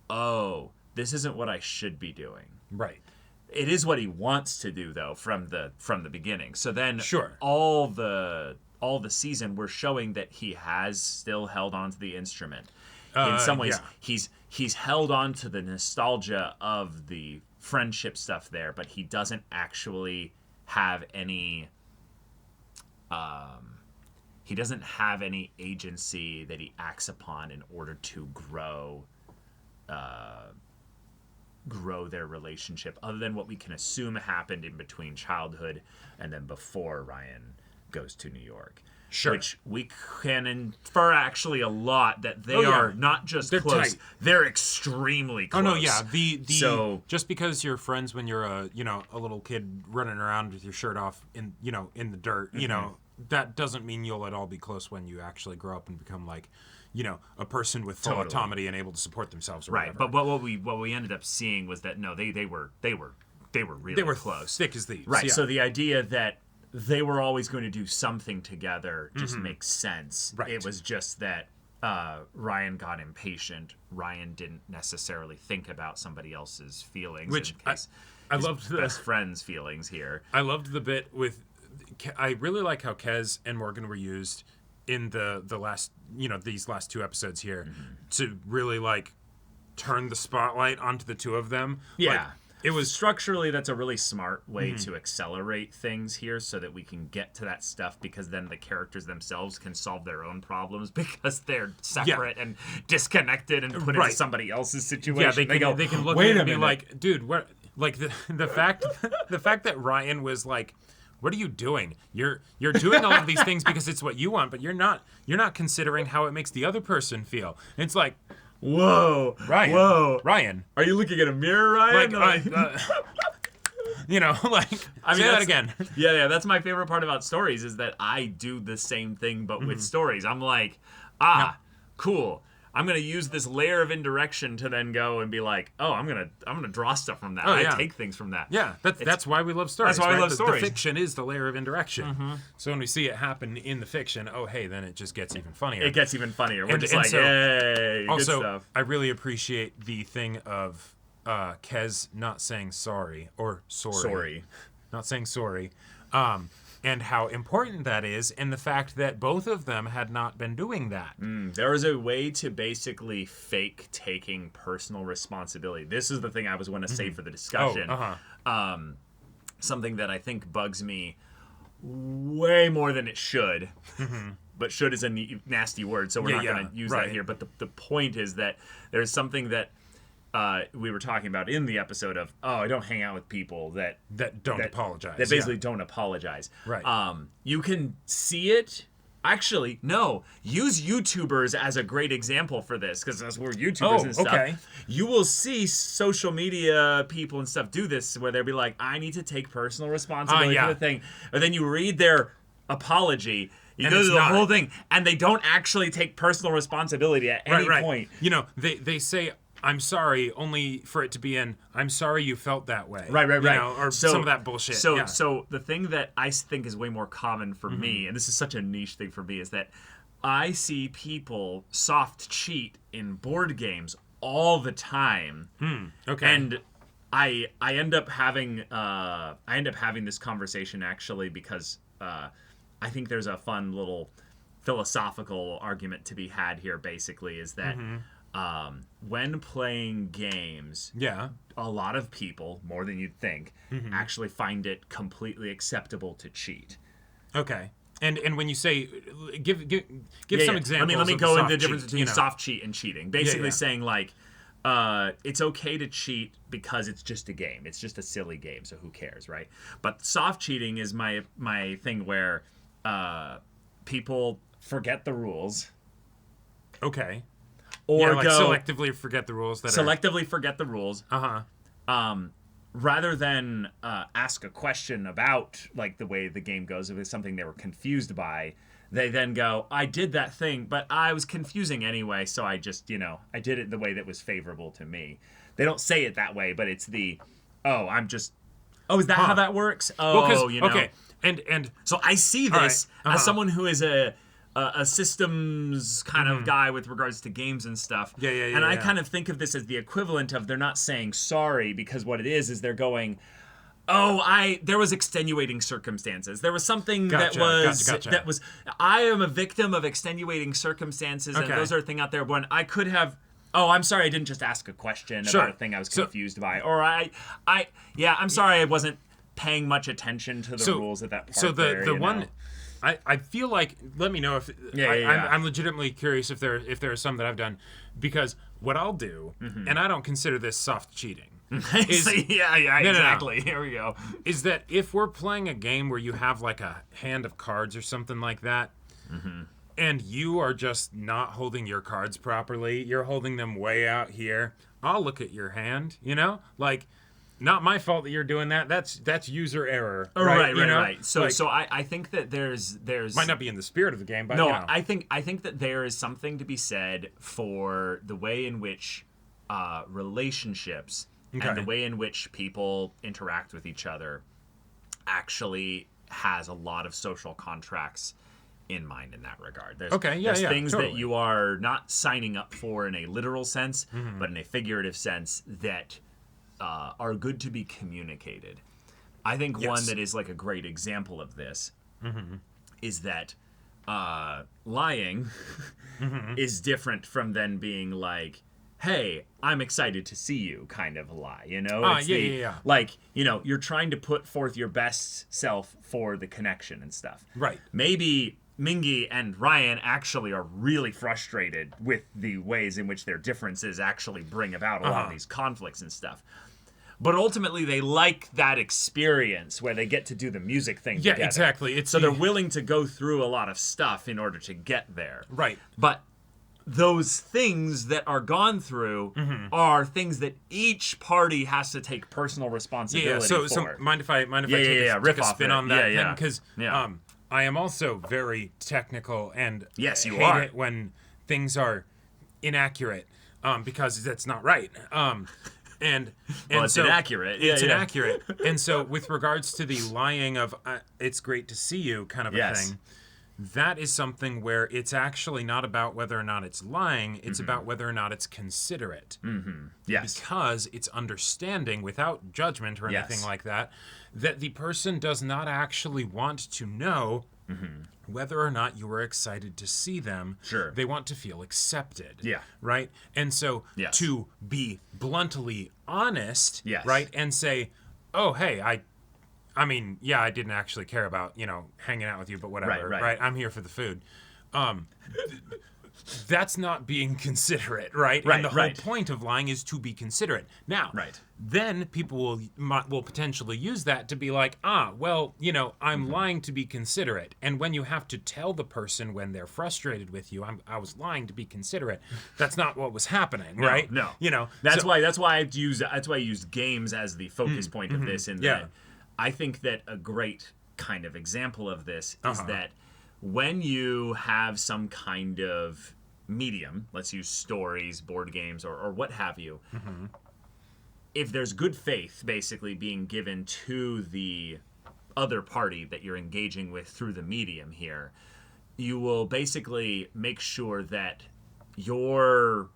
oh, this isn't what I should be doing. Right. It is what he wants to do, though, from the beginning. So then all the season, we're showing that he has still held on to the instrument. In some ways, he's held on to the nostalgia of the friendship stuff there, but he doesn't actually have any agency that he acts upon in order to grow grow their relationship other than what we can assume happened in between childhood and then before Ryan goes to New York. Sure. Which we can infer actually a lot that they are not just they're close, tight. they're extremely close. Oh no, yeah. So just because you're friends when you're a little kid running around with your shirt off in the dirt, that doesn't mean you'll at all be close when you actually grow up and become like, a person with full autonomy and able to support themselves. Or right, whatever. but what we ended up seeing was that no, they were really close, thick as thieves. Right. Yeah. So the idea that they were always going to do something together just makes sense. Right. It was just that Ryan got impatient. Ryan didn't necessarily think about somebody else's feelings. Which I loved the best friend's feelings here. I loved the bit with. I really like how Kez and Morgan were used in the last these last 2 episodes here to really like turn the spotlight onto the two of them. Yeah. Like, it was structurally, that's a really smart way to accelerate things here so that we can get to that stuff, because then the characters themselves can solve their own problems because they're separate and disconnected and put into somebody else's situation. Yeah, they can look at it and be like, dude, what? Like the fact that Ryan was like, what are you doing? You're doing all of these things because it's what you want, but you're not considering how it makes the other person feel. And it's like, whoa, Ryan, are you looking at a mirror, Ryan? Like, say that again. Yeah, that's my favorite part about stories is that I do the same thing but with stories. I'm like, cool. I'm gonna use this layer of indirection to then go and be like, oh, I'm gonna draw stuff from that. I take things from that. Yeah, that's why we love stories. That's why we love stories. The fiction is the layer of indirection. So when we see it happen in the fiction, oh hey, then it just gets even funnier. It gets even funnier. We're just like, hey, also, good stuff. I really appreciate the thing of Kez not saying sorry or sorry. Not saying sorry. And how important that is, and the fact that both of them had not been doing that. There was a way to basically fake taking personal responsibility. This is the thing I was going to say for the discussion. Something that I think bugs me way more than it should. But should is a nasty word, so we're not going to use that here. But the point is that there's something that we were talking about in the episode of, I don't hang out with people that don't apologize. That basically don't apologize. Right. You can see it. Actually, no. Use YouTubers as a great example for this, because as we're YouTubers and stuff, okay. You will see social media people and stuff do this, where they'll be like, I need to take personal responsibility for the thing. And then you read their apology, you go through the whole thing, and they don't actually take personal responsibility at any point. They say, I'm sorry, only for it to be I'm sorry you felt that way. Right. Or some of that bullshit. So the thing that I think is way more common for me, and this is such a niche thing for me, is that I see people soft cheat in board games all the time. Okay. And I end up having this conversation actually because I think there's a fun little philosophical argument to be had here. Basically, is that. When playing games, a lot of people, more than you'd think, actually find it completely acceptable to cheat. Okay. And when you say, give some examples. Let me of go into the soft difference cheat, between soft cheat and cheating. Basically saying like, it's okay to cheat because it's just a game. It's just a silly game, so who cares, right? But soft cheating is my thing where people forget the rules. Okay. Or selectively forget the rules. Forget the rules. Rather than ask a question about like the way the game goes, if it's something they were confused by, they then go, I did that thing, but I was confusing anyway, so I just, I did it the way that was favorable to me. They don't say it that way, but it's the, is that how that works? Okay. And so I see this as someone who is a systems kind of guy with regards to games and stuff. And I kind of think of this as the equivalent of they're not saying sorry, because what it is they're going, there was extenuating circumstances. There was something that was I am a victim of extenuating circumstances, and those are a thing out there when I could have I'm sorry I didn't just ask a question about a thing I was confused by. Or I'm sorry I wasn't paying much attention to the rules at that part. So the one I feel like, let me know if I'm legitimately curious if there are some that I've done, because what I'll do, and I don't consider this soft cheating. Exactly. Here we go. Is that if we're playing a game where you have like a hand of cards or something like that, and you are just not holding your cards properly, you're holding them way out here, I'll look at your hand, like, not my fault that you're doing that. That's user error. Right. So I think that there's might not be in the spirit of the game, but no, I think that there is something to be said for the way in which relationships and the way in which people interact with each other actually has a lot of social contracts in mind in that regard. There's things that you are not signing up for in a literal sense, but in a figurative sense that are good to be communicated. I think one that is like a great example of this is that lying is different from then being like, hey, I'm excited to see you kind of lie, Like, you're trying to put forth your best self for the connection and stuff. Right. Maybe Mingy and Ryan actually are really frustrated with the ways in which their differences actually bring about a lot of these conflicts and stuff. But ultimately, they like that experience where they get to do the music thing together. Yeah, exactly. So they're willing to go through a lot of stuff in order to get there. Right. But those things that are gone through are things that each party has to take personal responsibility for. So mind if I take a spin on that? Because I am also very technical and hate it when things are inaccurate because that's not right. And it's so inaccurate. It's inaccurate. And so with regards to the lying of it's great to see you kind of a thing, that is something where it's actually not about whether or not it's lying, it's about whether or not it's considerate. Yes. Because it's understanding without judgment or anything like that the person does not actually want to know whether or not you are excited to see them. Sure. They want to feel accepted. Yeah. Right? And so to be bluntly honest, right, and say, oh, hey, I mean, I didn't actually care about, hanging out with you, but whatever, right? I'm here for the food. That's not being considerate, right? And the whole point of lying is to be considerate. Now, then people will potentially use that to be like, I'm lying to be considerate. And when you have to tell the person when they're frustrated with you, I was lying to be considerate. That's not what was happening, right? No. That's why I used games as the focus point of this. That I think that a great kind of example of this is that when you have some kind of medium, let's use stories, board games, or what have you, if there's good faith basically being given to the other party that you're engaging with through the medium here, you will basically make sure that your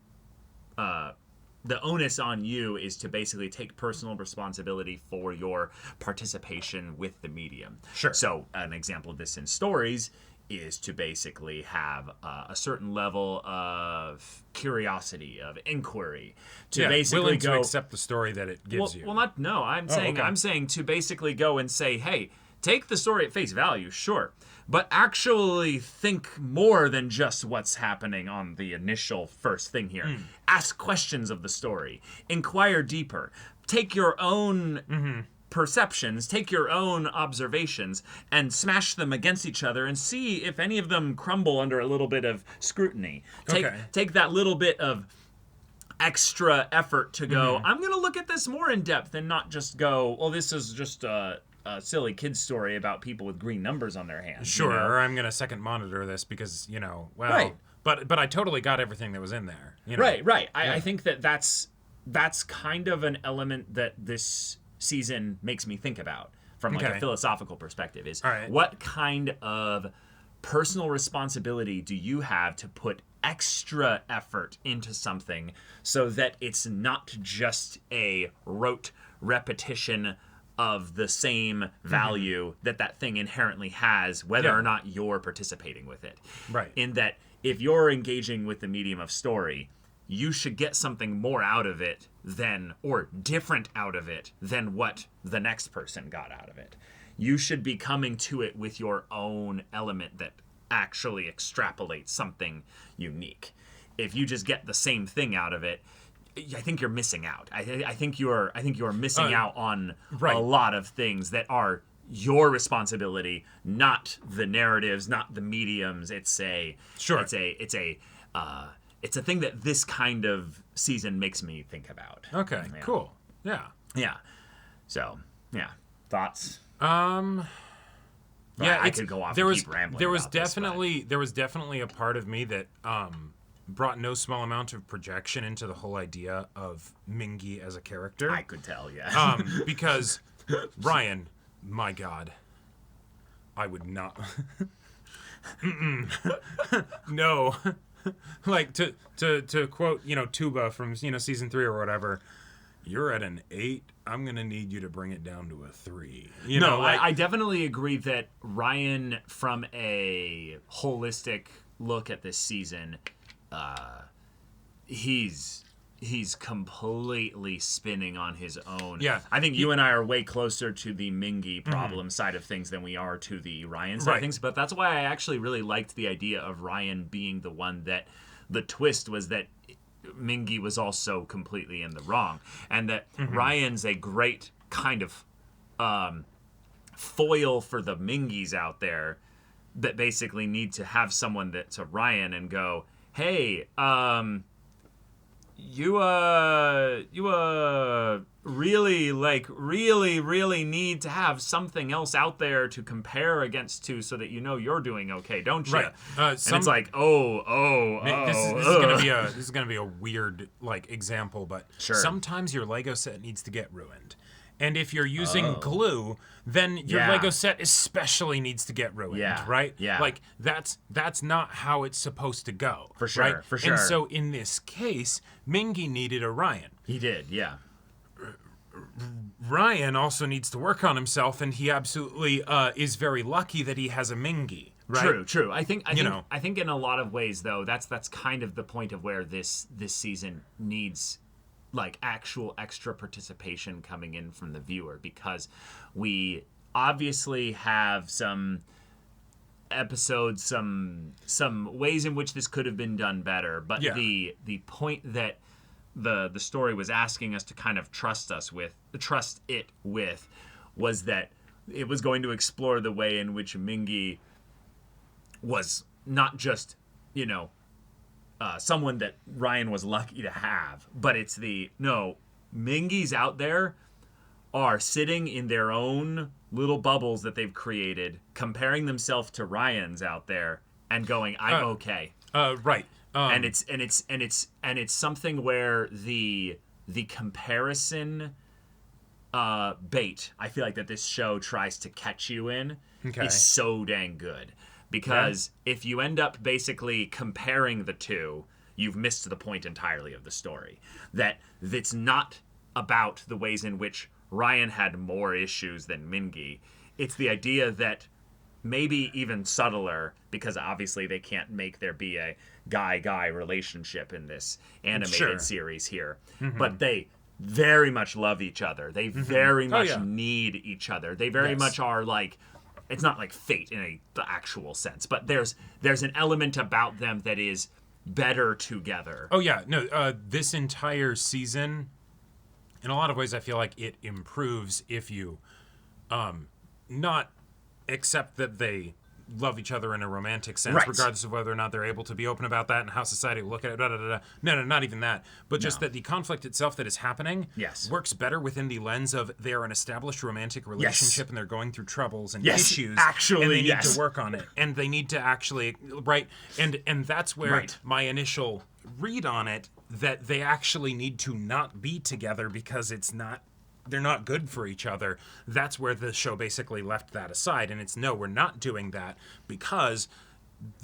the onus on you is to basically take personal responsibility for your participation with the medium. Sure. So an example of this in stories is to basically have a certain level of curiosity, of inquiry, to basically willing go to accept the story that it gives you. I'm saying to basically go and say, hey, take the story at face value, sure, but actually think more than just what's happening on the initial first thing here. Ask questions of the story. Inquire deeper. Take your own perceptions, take your own observations, and smash them against each other and see if any of them crumble under a little bit of scrutiny. Take that little bit of extra effort to go, I'm going to look at this more in depth and not just go, well, this is just a silly kid's story about people with green numbers on their hands. Sure, or I'm going to second monitor this because, but I totally got everything that was in there. Right. I think that's kind of an element that this season makes me think about from like a philosophical perspective is what kind of personal responsibility do you have to put extra effort into something so that it's not just a rote repetition of the same value that thing inherently has, whether or not you're participating with it. Right. In that if you're engaging with the medium of story, you should get something more out of it than, or different out of it than what the next person got out of it. You should be coming to it with your own element that actually extrapolates something unique. if you just get the same thing out of it, I think you're missing out. I think you're missing out on a lot of things that are your responsibility, not the narratives, not the mediums. It's a thing that this kind of season makes me think about. Okay, cool. Yeah. Yeah. So, yeah. Thoughts? Yeah, I could go off and keep rambling. There was definitely a part of me that brought no small amount of projection into the whole idea of Mingy as a character. I could tell, yeah. Because Ryan, my God, I would not. No. Like to quote, Tuba from season 3 or whatever. You're at an 8. I'm gonna need you to bring it down to a 3. I definitely agree that Ryan, from a holistic look at this season, he's completely spinning on his own. Yeah, I think you and I are way closer to the Mingy problem side of things than we are to the Ryan side of things. But that's why I actually really liked the idea of Ryan being the one that the twist was that Mingy was also completely in the wrong, and that Ryan's a great kind of foil for the Mingys out there that basically need to have someone that's a Ryan and go, hey, you really need to have something else out there to compare against to so that you're doing okay, don't you? Right. And it's like, this is gonna be a weird example, but sometimes your Lego set needs to get ruined. And if you're using glue, then your Lego set especially needs to get ruined, right? Yeah. Like, that's not how it's supposed to go. For sure, right? for sure. And so in this case, Mingy needed a Ryan. He did, yeah. Ryan also needs to work on himself, and he absolutely is very lucky that he has a Mingy. Right? True. I think in a lot of ways, though, that's kind of the point of where this season needs actual extra participation coming in from the viewer, because we obviously have some episodes, some ways in which this could have been done better, but the point that the story was asking us to kind of trust it with was that it was going to explore the way in which Mingy was not just someone that Ryan was lucky to have, but it's Mingys out there are sitting in their own little bubbles that they've created, comparing themselves to Ryan's out there and going, I'm okay. Right. And it's something where the comparison bait, I feel like, that this show tries to catch you in is so dang good. Because if you end up basically comparing the two, you've missed the point entirely of the story. That it's not about the ways in which Ryan had more issues than Mingy. It's the idea that maybe even subtler, because obviously they can't make there be a guy-guy relationship in this animated series here. But they very much love each other. They very much need each other. They very much are it's not like fate in the actual sense, but there's an element about them that is better together. Oh yeah, no, this entire season, in a lot of ways, I feel like it improves if you not accept that they love each other in a romantic sense, regardless of whether or not they're able to be open about that and how society will look at it. No, not even that. But just that the conflict itself that is happening works better within the lens of they're an established romantic relationship and they're going through troubles and issues. Actually, and they need to work on it. And they need to actually, and that's where my initial read on it, that they actually need to not be together because they're not good for each other. That's where the show basically left that aside. And it's, no, we're not doing that because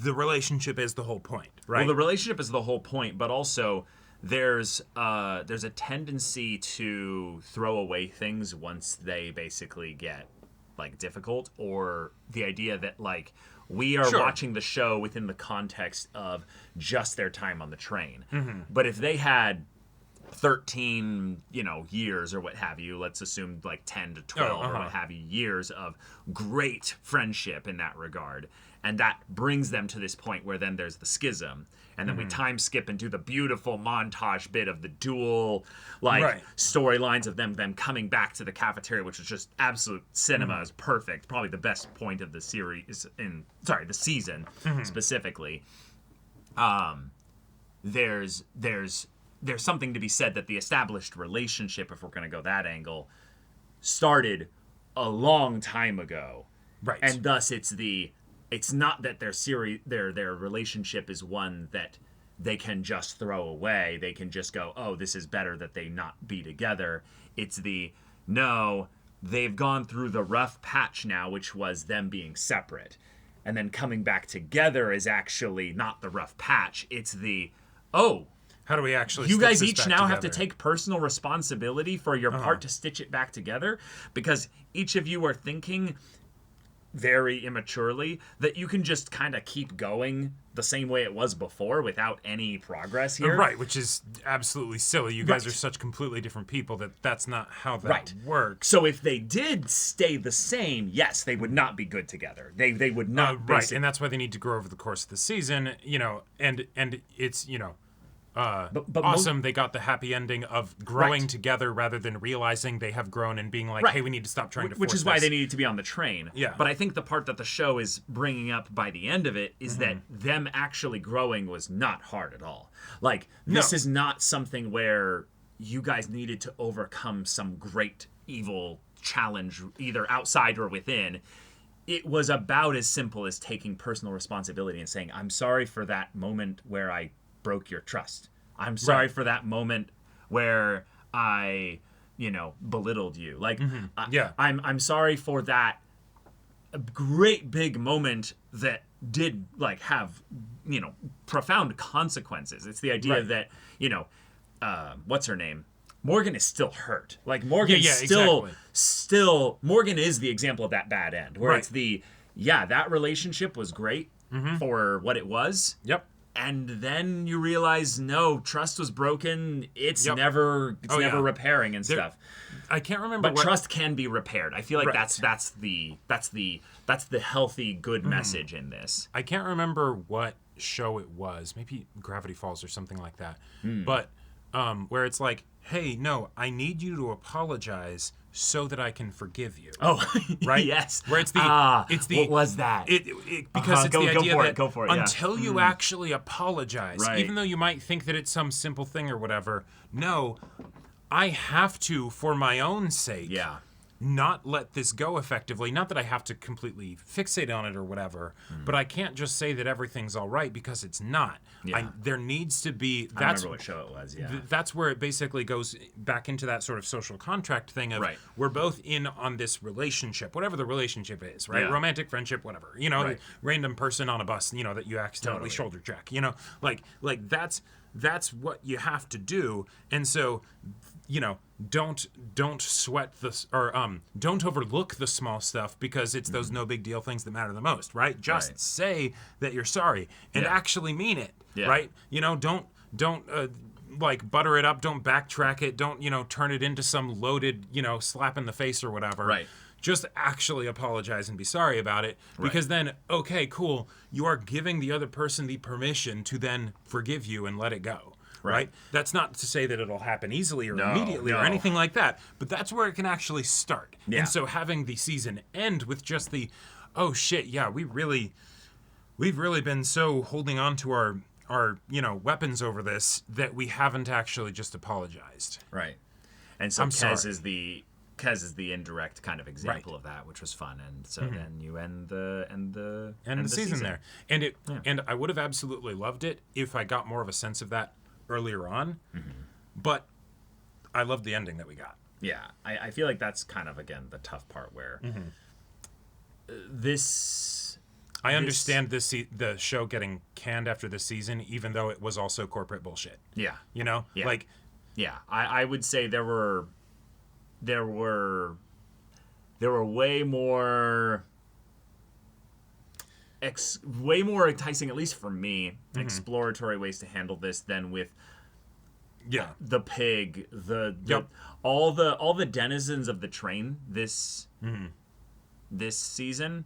the relationship is the whole point, right? Well, the relationship is the whole point, but also there's a tendency to throw away things once they basically get difficult, or the idea that we are watching the show within the context of just their time on the train. But if they had 13, years or what have you. Let's assume like 10 to 12 or what have you, years of great friendship in that regard. And that brings them to this point where then there's the schism. And then we time skip and do the beautiful montage bit of the dual storylines of them coming back to the cafeteria, which is just absolute cinema. Is perfect. Probably the best point of the series the season specifically. There's something to be said that the established relationship, if we're going to go that angle, started a long time ago. Right. And thus it's not that their relationship is one that they can just throw away. They can just go, oh, this is better that they not be together. It's no, they've gone through the rough patch now, which was them being separate. And then coming back together is actually not the rough patch. It's how do we actually you stitch guys this each back now have to together? take personal responsibility for your part to stitch it back together, because each of you are thinking very immaturely that you can just kind of keep going the same way it was before without any progress here. Right, which is absolutely silly. You guys are such completely different people that's not how that works. So if they did stay the same, yes, they would not be good together. They would not. Right, and that's why they need to grow over the course of the season. And it's but awesome. They got the happy ending of growing together rather than realizing they have grown and being like, hey, we need to stop trying to force which is why this. they needed to be on the train. Yeah. But I think the part that the show is bringing up by the end of it is that them actually growing was not hard at all. Like, this is not something where you guys needed to overcome some great evil challenge, either outside or within. It was about as simple as taking personal responsibility and saying, I'm sorry for that moment where I broke your trust. I'm sorry for that moment where I, belittled you. Like, I'm sorry for that great big moment that did have, profound consequences. It's the idea that, what's her name? Morgan is still hurt. Like, Morgan still Morgan is the example of that bad end where it's that relationship was great for what it was. Yep. And then you realize, no, trust was broken. It's never repairing and stuff. I can't remember. But trust can be repaired. I feel like that's the healthy, good message in this. I can't remember what show it was. Maybe Gravity Falls or something like that. But where it's like, hey, no, I need you to apologize so that I can forgive you. Oh, right? Yes. Where it's the what was that? Because it's the idea go for it, until you actually apologize, even though you might think that it's some simple thing or whatever, no, I have to, for my own sake, not let this go effectively. Not that I have to completely fixate on it or whatever, but I can't just say that everything's all right because it's not. There needs to be. I remember what show it was. That's where it basically goes back into that sort of social contract thing of we're both in on this relationship, whatever the relationship is, right? Romantic, friendship, whatever. The random person on a bus, that you accidentally shoulder check. Like that's what you have to do, and so. Don't sweat this or don't overlook the small stuff because it's those no big deal things that matter the most, right? Just say that you're sorry and actually mean it, right? Don't butter it up, don't backtrack it, don't turn it into some loaded, slap in the face or whatever. Right. Just actually apologize and be sorry about it because then, okay, cool, you are giving the other person the permission to then forgive you and let it go. Right? That's not to say that it'll happen easily or immediately or anything like that, but that's where it can actually start. Yeah. And so having the season end with just the, oh shit, yeah, we've really been so holding on to our weapons over this that we haven't actually just apologized. Right. And so Kez is the indirect kind of example of that, which was fun. And so then you end the season there. And and I would have absolutely loved it if I got more of a sense of that earlier on, but I love the ending that we got. Yeah, I feel like that's kind of, again, the tough part where I understand the show getting canned after this season, even though it was also corporate bullshit. Yeah. I would say there were way more enticing, at least for me, exploratory ways to handle this than with the pig, the Yep. all the denizens of the train this season,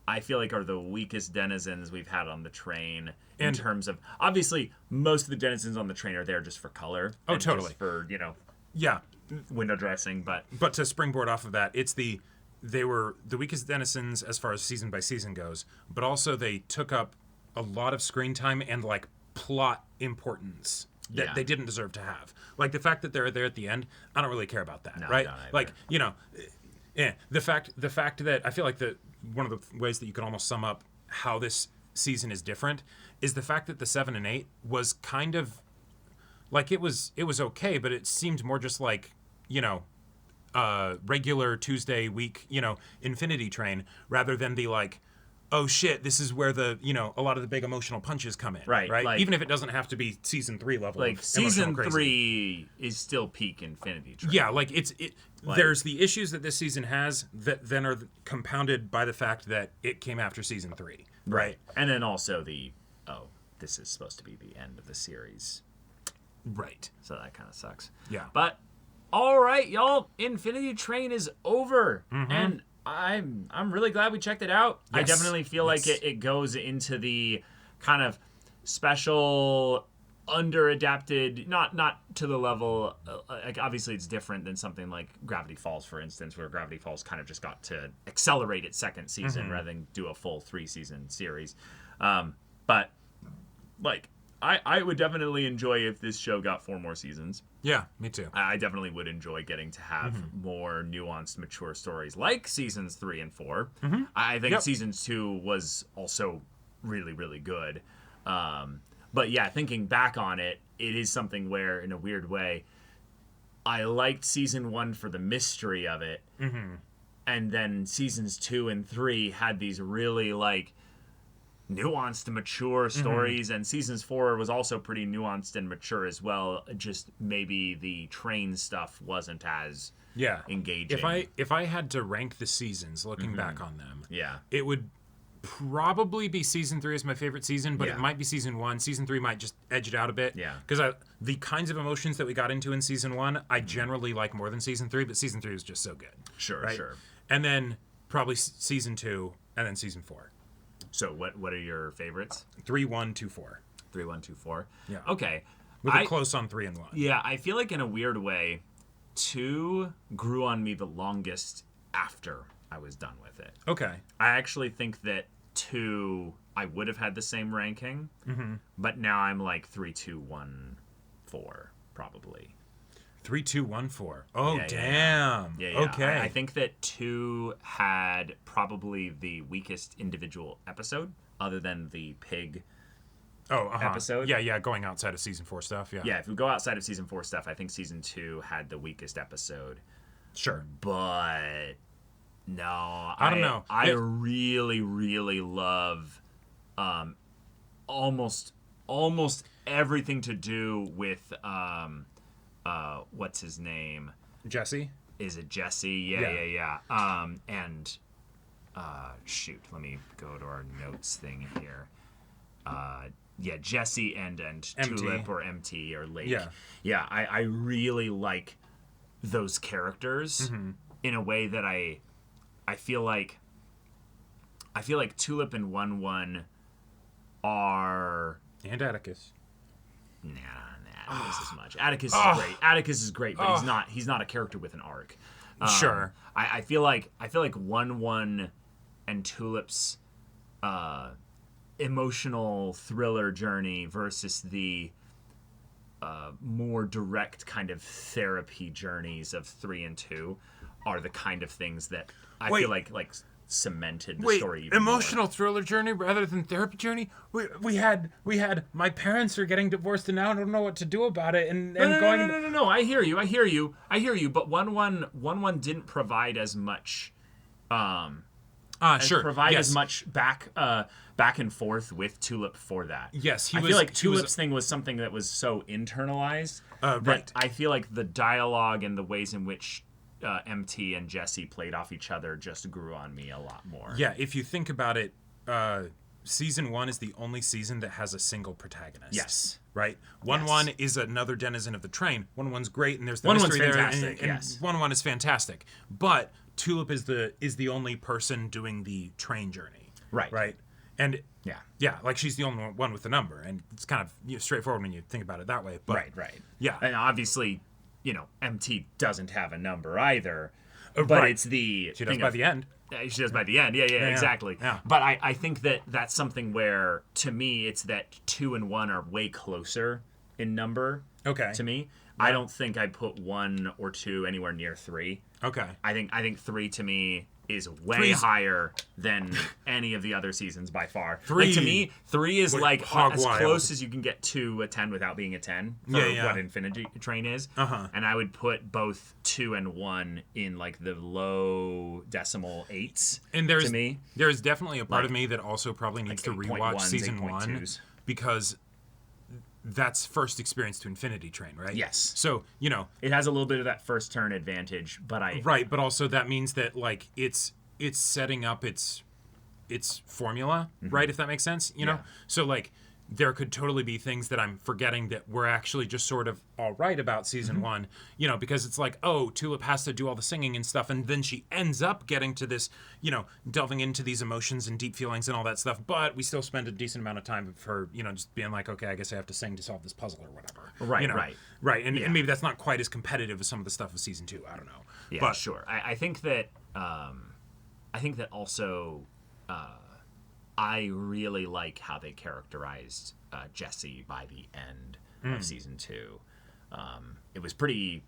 I feel like are the weakest denizens we've had on the train in terms of, obviously most of the denizens on the train are there just for color. Oh, and totally. just for, Yeah. window dressing, but to springboard off of that, they were the weakest denizens as far as season by season goes, but also they took up a lot of screen time and like plot importance that they didn't deserve to have. Like the fact that they're there at the end, I don't really care about that, right? Like, the fact that I feel like one of the ways that you could almost sum up how this season is different is the fact that the 7 and 8 was kind of like it was okay, but it seemed more just like, regular Tuesday week, Infinity Train, rather than the like, oh shit, this is where the, a lot of the big emotional punches come in. Right. Like, even if it doesn't have to be season 3 level. Like of season crazy. 3 is still peak Infinity Train. Yeah, like there's the issues that this season has that then are compounded by the fact that it came after season 3. Right. And then also this is supposed to be the end of the series. Right. So that kind of sucks. Yeah. But all right, y'all, Infinity Train is over, and I'm really glad we checked it out. Yes. I definitely feel like it goes into the kind of special, under-adapted, not to the level, like obviously it's different than something like Gravity Falls, for instance, where Gravity Falls kind of just got to accelerate its second season rather than do a full 3-season series. But like, I would definitely enjoy if this show got 4 more seasons. Yeah, me too. I definitely would enjoy getting to have more nuanced, mature stories like seasons 3 and 4. I think seasons 2 was also really, really good. But yeah, thinking back on it, it is something where, in a weird way, I liked season 1 for the mystery of it. And then seasons 2 and 3 had these really, like, nuanced, mature stories, and seasons 4 was also pretty nuanced and mature as well. Just maybe the train stuff wasn't as engaging. If I had to rank the seasons, looking back on them, yeah, it would probably be season 3 is my favorite season, but it might be season 1. Season 3 might just edge it out a bit. Yeah, because the kinds of emotions that we got into in season 1, I generally like more than season 3, but season 3 was just so good. Sure. And then probably season 2, and then season 4. So what are your favorites? 3, 1, 2, 4. 3, 1, 2, 4. Yeah. Okay. With a close on 3 and 1. Yeah, I feel like in a weird way, 2 grew on me the longest after I was done with it. Okay. I actually think that 2, I would have had the same ranking, but now I'm like 3, 2, 1, 4, probably. 3, 2, 1, 4. Oh, damn. Yeah. Okay. I think that 2 had probably the weakest individual episode, other than the pig episode. Yeah, going outside of season 4 stuff, Yeah, if we go outside of season 4 stuff, I think season 2 had the weakest episode. Sure. But no, I don't know. I really, really love almost everything to do with what's his name? Jesse? Is it Jesse? Yeah. And shoot, let me go to our notes thing here. Jesse and Tulip or MT or Lake. Yeah, I really like those characters in a way that I feel like Tulip and 1-1 are, and Atticus. Nah, I don't miss as much. Atticus is great. Atticus is great, but he's not a character with an arc. Sure. I feel like 1-1 and Tulip's emotional thriller journey versus the more direct kind of therapy journeys of 3 and 2 are the kind of things that I feel like cemented the story even emotional more. Thriller journey rather than therapy journey. We had my parents are getting divorced and now I don't know what to do about it No, I hear you but 1-1 didn't provide as much as much back and forth with Tulip for that. Yes, I feel like Tulip's thing was something that was so internalized that I feel like the dialogue and the ways in which MT and Jesse played off each other just grew on me a lot more. Yeah, if you think about it, season 1 is the only season that has a single protagonist. Yes. Right? 1-1 is another denizen of the train. 1-1's great, and there's the 1-1's mystery there. fantastic, And yes. 1-1 is fantastic. But Tulip is the only person doing the train journey. Right. Right? And yeah, like she's the only one with the number, and it's kind of straightforward when you think about it that way. But, right. Yeah. And obviously, MT doesn't have a number either. But it's the she does by the end. She does by the end. Yeah, exactly. Yeah. But I think that that's something where, to me, it's that 2 and 1 are way closer in number. Okay. To me, I don't think I put 1 or 2 anywhere near 3. Okay. I think 3 to me is way 3's higher than any of the other seasons by far. 3 to me, 3 is like hog as wild. close as you can get to a 10 without being a 10 for what Infinity Train is. Uh-huh. And I would put both 2 and 1 in like the low decimal 8s. And there's to me, there's definitely a part of me that also probably needs to rewatch 8.1s, season 1 8.2s. because that's first experience to Infinity Train, right? Yes. So, it has a little bit of that first turn advantage, but right, but also that means that like it's setting up its formula, right? If that makes sense, Yeah. So like there could totally be things that I'm forgetting that we're actually just sort of all right about season 1, because it's like, oh, Tulip has to do all the singing and stuff, and then she ends up getting to this, delving into these emotions and deep feelings and all that stuff, but we still spend a decent amount of time of her, just being like, okay, I guess I have to sing to solve this puzzle or whatever. Right, and maybe that's not quite as competitive as some of the stuff of season 2, I don't know. Yeah, but, sure. I think that also I really like how they characterized Jessie by the end of season 2. It was pretty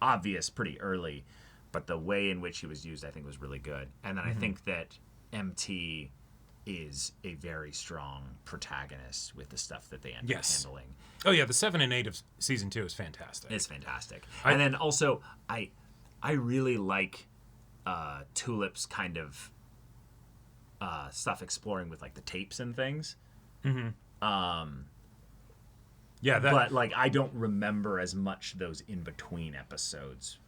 obvious pretty early, but the way in which she was used I think was really good. And then I think that MT is a very strong protagonist with the stuff that they end up handling. Oh yeah, the 7 and 8 of season 2 is fantastic. It's fantastic. And then also I really like Tulip's kind of stuff exploring with like the tapes and things. But like I don't remember as much those in between episodes.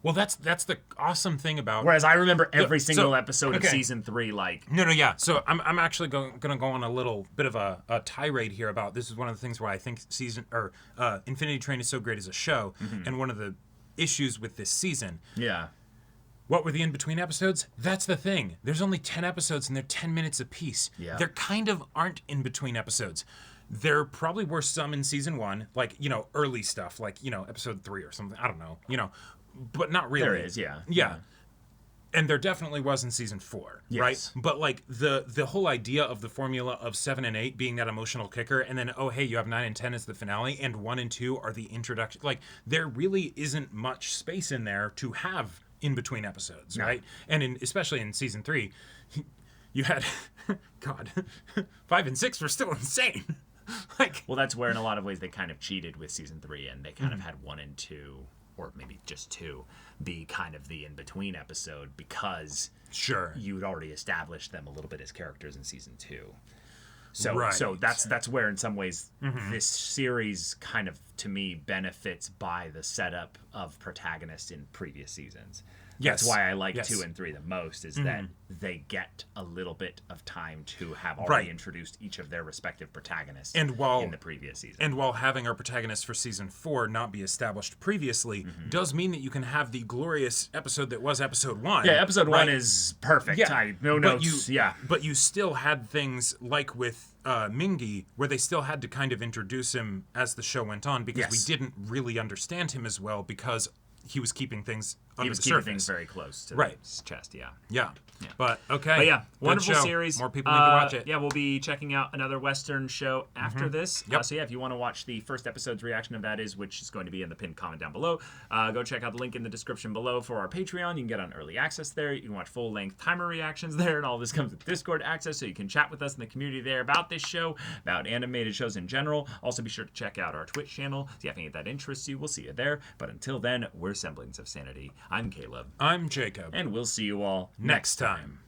Well, that's the awesome thing about. Whereas I remember every single episode of season 3. Like no. So I'm actually going to go on a little bit of a tirade here about this. Is one of the things where I think Infinity Train is so great as a show, and one of the issues with this season. Yeah. What were the in-between episodes? That's the thing. There's only 10 episodes, and they're 10 minutes apiece. Yeah. There kind of aren't in-between episodes. There probably were some in season 1, like, early stuff, like, episode 3 or something. I don't know, but not really. There is, yeah. Yeah. And there definitely was in season 4, right? But, like, the whole idea of the formula of 7 and 8 being that emotional kicker, and then, oh, hey, you have 9 and 10 as the finale, and 1 and 2 are the introduction. Like, there really isn't much space in there to have in between episodes, right? And especially in season 3, you had God, 5 and 6 were still insane. Well, that's where in a lot of ways they kind of cheated with season 3, and they kind of had 1 and 2, or maybe just 2, be kind of the in between episode because you'd already established them a little bit as characters in season 2. So that's where in some ways this series kind of, to me, benefits by the setup of protagonists in previous seasons. That's why I like 2 and 3 the most, is that they get a little bit of time to have already introduced each of their respective protagonists in the previous season. And while having our protagonist for season 4 not be established previously does mean that you can have the glorious episode that was episode 1. Yeah, episode 1 is perfect. No notes. But you still had things like with Mingy, where they still had to kind of introduce him as the show went on, because we didn't really understand him as well, because he was keeping things under the surface. He was keeping things very close to his chest, Yeah. But, okay. But yeah, wonderful series. More people need to watch it. Yeah, we'll be checking out another Western show after this. So yeah, if you want to watch the first episode's reaction of that, which is going to be in the pinned comment down below, go check out the link in the description below for our Patreon. You can get on early access there. You can watch full-length timer reactions there, and all this comes with Discord access, so you can chat with us in the community there about this show, about animated shows in general. Also, be sure to check out our Twitch channel. See if any of that interests you. We'll see you there. But until then, we're Semblance of Sanity. I'm Caleb. I'm Jacob. And we'll see you all next time.